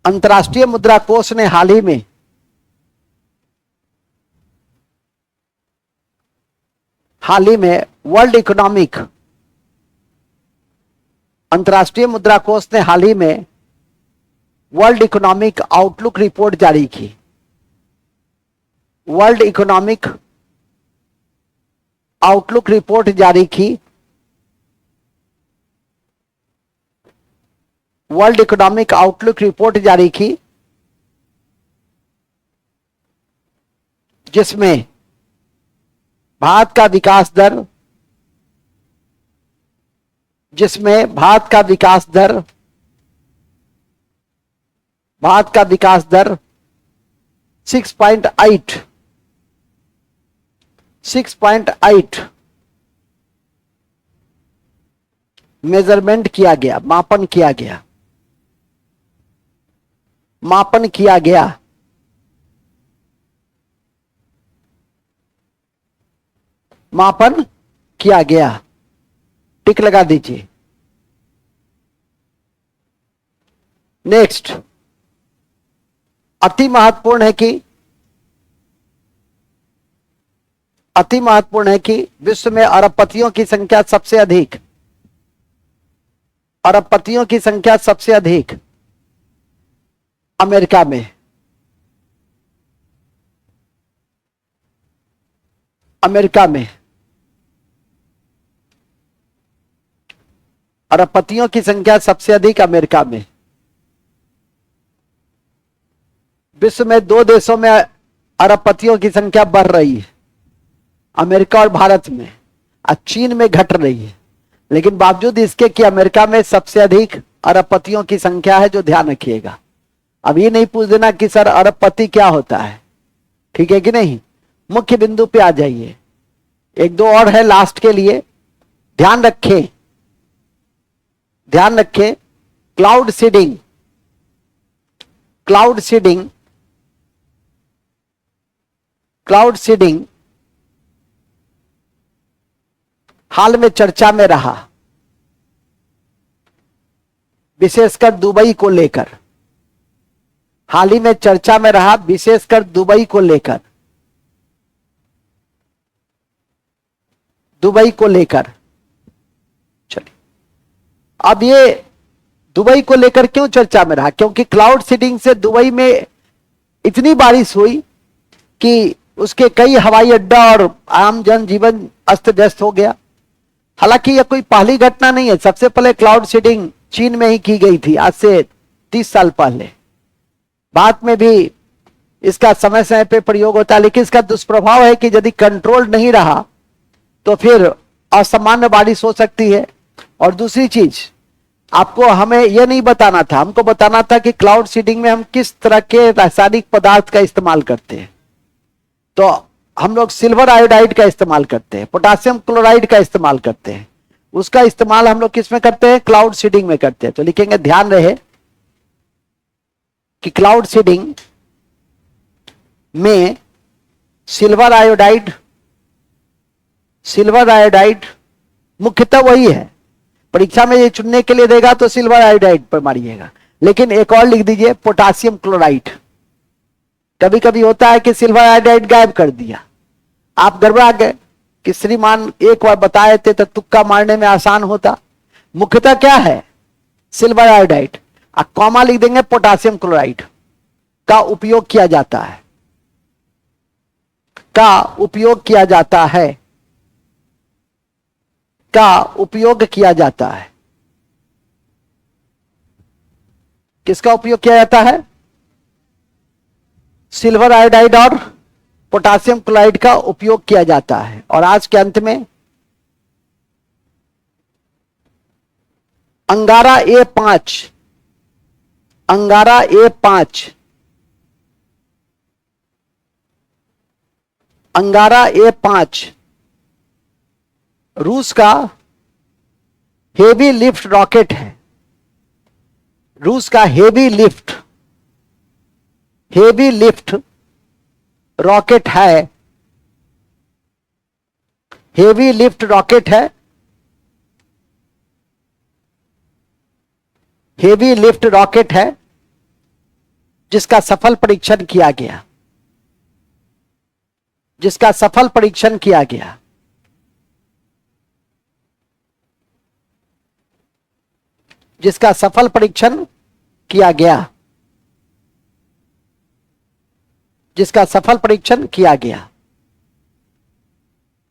Speaker 1: अंतर्राष्ट्रीय मुद्रा कोष ने हाल ही में वर्ल्ड इकोनॉमिक, अंतर्राष्ट्रीय मुद्रा कोष ने हाल ही में वर्ल्ड इकोनॉमिक आउटलुक रिपोर्ट जारी की। वर्ल्ड इकोनॉमिक आउटलुक रिपोर्ट जारी की, वर्ल्ड इकोनॉमिक आउटलुक रिपोर्ट जारी की, जिसमें भारत का विकास दर, जिसमें भारत का विकास दर 6.8 मेजरमेंट किया गया, मापन किया गया, मापन किया गया। मापन किया गया, टिक लगा दीजिए। नेक्स्ट, अति महत्वपूर्ण है कि विश्व में अरबपतियों की संख्या सबसे अधिक, अरबपतियों की संख्या सबसे अधिक अमेरिका में, अमेरिका में अरबपतियों की संख्या सबसे अधिक अमेरिका में। विश्व में दो देशों में अरबपतियों की संख्या बढ़ रही है, अमेरिका और भारत में, और चीन में घट रही है। लेकिन बावजूद इसके कि अमेरिका में सबसे अधिक अरबपतियों की संख्या है, जो ध्यान रखिएगा। अब ये नहीं पूछ देना कि सर अरबपति क्या होता है, ठीक है कि नहीं, मुख्य बिंदु पे आ जाइए। एक दो और है लास्ट के लिए, ध्यान रखें, ध्यान रखें, cloud seeding, cloud seeding, cloud seeding हाल में चर्चा में रहा, विशेषकर दुबई को लेकर, हाल ही में चर्चा में रहा, विशेषकर दुबई को लेकर, दुबई को लेकर। चलिए, अब ये दुबई को लेकर क्यों चर्चा में रहा, क्योंकि क्लाउड सीडिंग से दुबई में इतनी बारिश हुई कि उसके कई हवाई अड्डा और आम जनजीवन अस्त व्यस्त हो गया। हालांकि यह कोई पहली घटना नहीं है, सबसे पहले क्लाउड सीडिंग चीन में ही की गई थी, आज से 30 साल पहले। बात में भी इसका समय समय पे प्रयोग होता है, लेकिन इसका दुष्प्रभाव है कि यदि कंट्रोल नहीं रहा तो फिर असामान्य बारिश हो सकती है। और दूसरी चीज आपको हमें यह नहीं बताना था, हमको बताना था कि क्लाउड सीडिंग में हम किस तरह के रासायनिक पदार्थ का इस्तेमाल करते हैं। तो हम लोग सिल्वर आयोडाइड का इस्तेमाल करते हैं, पोटासियम क्लोराइड का इस्तेमाल करते हैं। उसका इस्तेमाल हम लोग किस में करते हैं? क्लाउड सीडिंग में करते हैं। तो लिखेंगे, ध्यान रहे कि क्लाउड सीडिंग में सिल्वर आयोडाइड मुख्यतः वही है। परीक्षा में ये चुनने के लिए देगा तो सिल्वर आयोडाइड पर मारिएगा, लेकिन एक और लिख दीजिए, पोटासियम क्लोराइड। कभी कभी होता है कि सिल्वर आयोडाइड गायब कर दिया, आप गड़बड़ा गए कि श्रीमान एक बार बताए थे तो तुक्का मारने में आसान होता। मुख्यतः क्या है? Silver iodide. कॉमा लिख देंगे, पोटासियम क्लोराइड का उपयोग किया जाता है, का उपयोग किया जाता है। किसका उपयोग किया जाता है? सिल्वर आयोडाइड और पोटासियम क्लोराइड का उपयोग किया जाता है। और आज के अंत में अंगारा A5 रूस का हेवी लिफ्ट रॉकेट है। रूस का हेवी लिफ्ट रॉकेट है। हेवी लिफ्ट रॉकेट है जिसका सफल परीक्षण किया गया।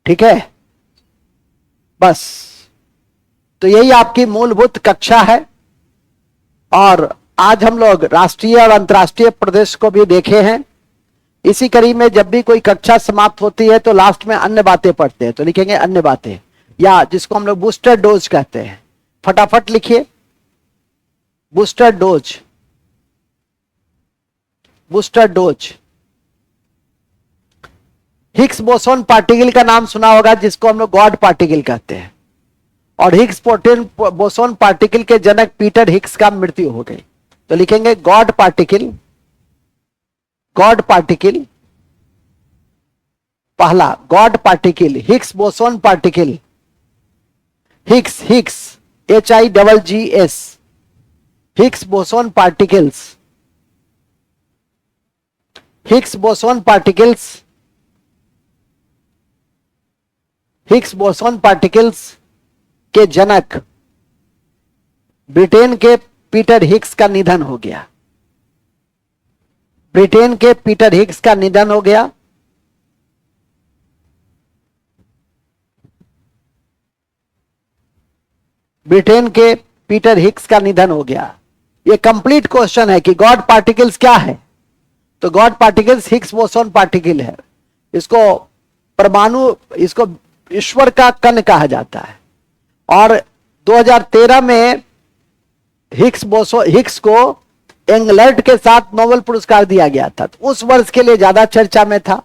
Speaker 1: ठीक है, बस। तो यही आपकी मूलभूत कक्षा है। और आज हम लोग राष्ट्रीय और अंतर्राष्ट्रीय प्रदेश को भी देखे हैं। इसी कड़ी में जब भी कोई कक्षा समाप्त होती है तो लास्ट में अन्य बातें पढ़ते हैं। तो लिखेंगे अन्य बातें, या जिसको हम लोग बूस्टर डोज कहते हैं। फटाफट लिखिए, booster dose. Higgs boson particle का नाम सुना होगा, जिसको हम लोग गॉड पार्टिकल कहते हैं। और हिग्स बोसोन पार्टिकल के जनक पीटर हिग्स का मृत्यु हो गई। तो लिखेंगे गॉड पार्टिकल। पहला God particle, Higgs boson particle. Higgs HIGGS, Higgs boson particles के जनक ब्रिटेन के पीटर हिग्स का निधन हो गया। ब्रिटेन के पीटर हिग्स का निधन हो गया। यह कंप्लीट क्वेश्चन है कि गॉड पार्टिकल्स क्या है। तो God particles Higgs boson particle है। इसको परमाणु, इसको ईश्वर का कण कहा जाता है। और 2013 में हिग्स को एंगलर्ट के साथ नोबेल पुरस्कार दिया गया था। तो उस वर्ष के लिए ज्यादा चर्चा में था,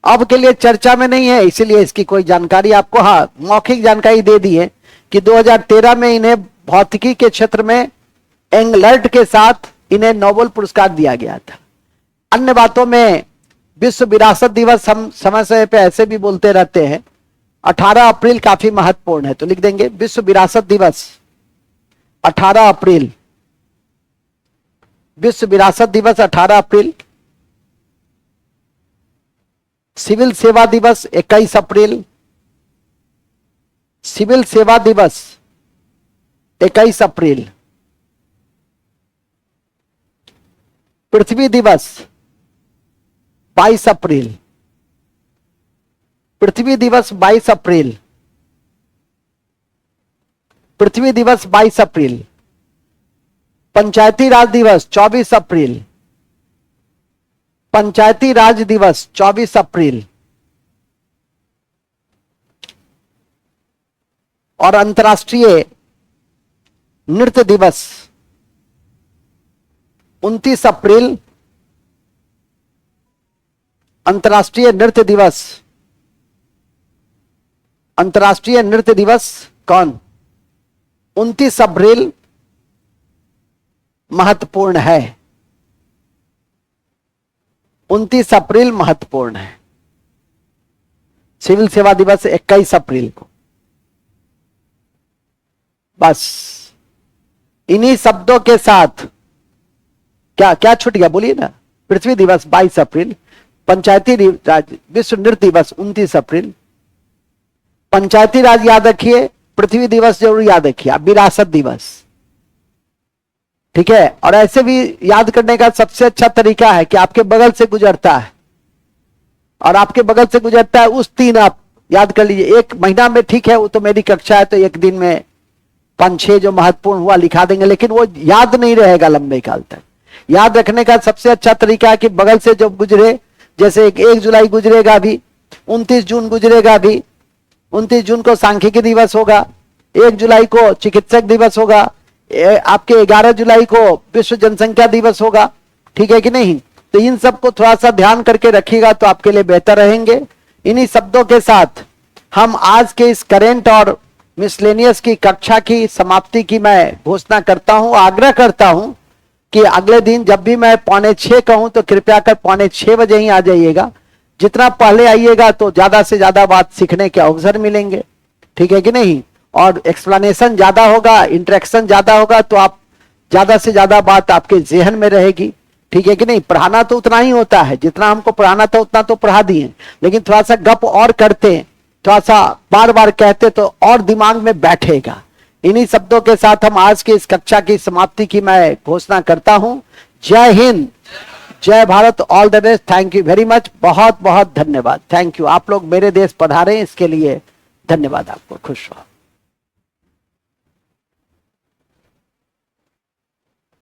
Speaker 1: अब के लिए चर्चा में नहीं है, इसीलिए इसकी कोई जानकारी आपको मौखिक जानकारी दे दी है कि 2013 में इन्हें भौतिकी के क्षेत्र में एंगलर्ट के साथ इन्हें नोबेल पुरस्कार दिया गया था। अन्य बातों में विश्व विरासत दिवस हम समय समय पे ऐसे भी बोलते रहते हैं। 18 अप्रैल काफी महत्वपूर्ण है। तो लिख देंगे विश्व विरासत दिवस 18 अप्रैल। विश्व विरासत दिवस 18 अप्रैल। सिविल सेवा दिवस 21 अप्रैल। सिविल सेवा दिवस 21 अप्रैल। पृथ्वी दिवस 22 अप्रैल। पृथ्वी दिवस 22 अप्रैल। पृथ्वी दिवस 22 अप्रैल। पंचायती राज दिवस 24 अप्रैल। पंचायती राज दिवस 24 अप्रैल और अंतर्राष्ट्रीय नृत्य दिवस 29 अप्रैल। अंतर्राष्ट्रीय नृत्य दिवस, अंतर्राष्ट्रीय नृत्य दिवस कौन? 29 अप्रैल महत्वपूर्ण है। 29 अप्रैल महत्वपूर्ण है। सिविल सेवा दिवस 21 अप्रैल को। बस इन्हीं शब्दों के साथ क्या क्या छूट गया बोलिए ना। पृथ्वी दिवस 22 अप्रैल, पंचायती राज विश्व नृत्य दिवस 29 अप्रैल। पंचायती राज याद रखिए, पृथ्वी दिवस जरूर याद रखिए, विरासत दिवस, ठीक है। और ऐसे भी याद करने का सबसे अच्छा तरीका है कि आपके बगल से गुजरता है और आपके बगल से गुजरता है उस 3 आप याद कर लीजिए। एक महीना में ठीक है, वो तो मेरी कक्षा है तो एक दिन में 5-6 जो महत्वपूर्ण हुआ लिखा देंगे, लेकिन वो याद नहीं रहेगा लंबे काल तक। याद रखने का सबसे अच्छा तरीका है कि बगल से जो गुजरे, जैसे 1 जुलाई गुजरेगा भी, 29 जून गुजरेगा भी, 29 जून को सांख्यिकी दिवस होगा, 1 जुलाई को चिकित्सक दिवस होगा, आपके 11 जुलाई को विश्व जनसंख्या दिवस होगा, ठीक है कि नहीं। तो इन सबको थोड़ा सा ध्यान करके रखिएगा तो आपके लिए बेहतर रहेंगे। इन्हीं शब्दों के साथ हम आज के इस करेंट और मिसलेनियस की कक्षा की समाप्ति की मैं घोषणा करता हूं। आग्रह करता हूं कि अगले दिन जब भी मैं 5:45 कहूं तो कृपया कर 5:45 बजे ही आ जाइएगा। जितना पहले आइएगा तो ज्यादा से ज्यादा बात सीखने के अवसर मिलेंगे, ठीक है कि नहीं। और एक्सप्लेनेशन ज्यादा होगा, इंटरेक्शन ज्यादा होगा तो आप ज्यादा से ज्यादा बात आपके जहन में रहेगी, ठीक है कि नहीं। पढ़ाना तो उतना ही होता है, जितना हमको पढ़ाना था उतना तो पढ़ा दिए, लेकिन थोड़ा सा गप और करते, थोड़ा सा बार बार कहते तो और दिमाग में बैठेगा। इन्हीं शब्दों के साथ हम आज की इस कक्षा की समाप्ति की मैं घोषणा करता हूं। जय हिंद, जय Bharat, all the best, thank you very much, बहुत बहुत धन्यवाद, थैंक यू। आप लोग मेरे देश पधारे, इसके लिए धन्यवाद आपको, खुश रहो।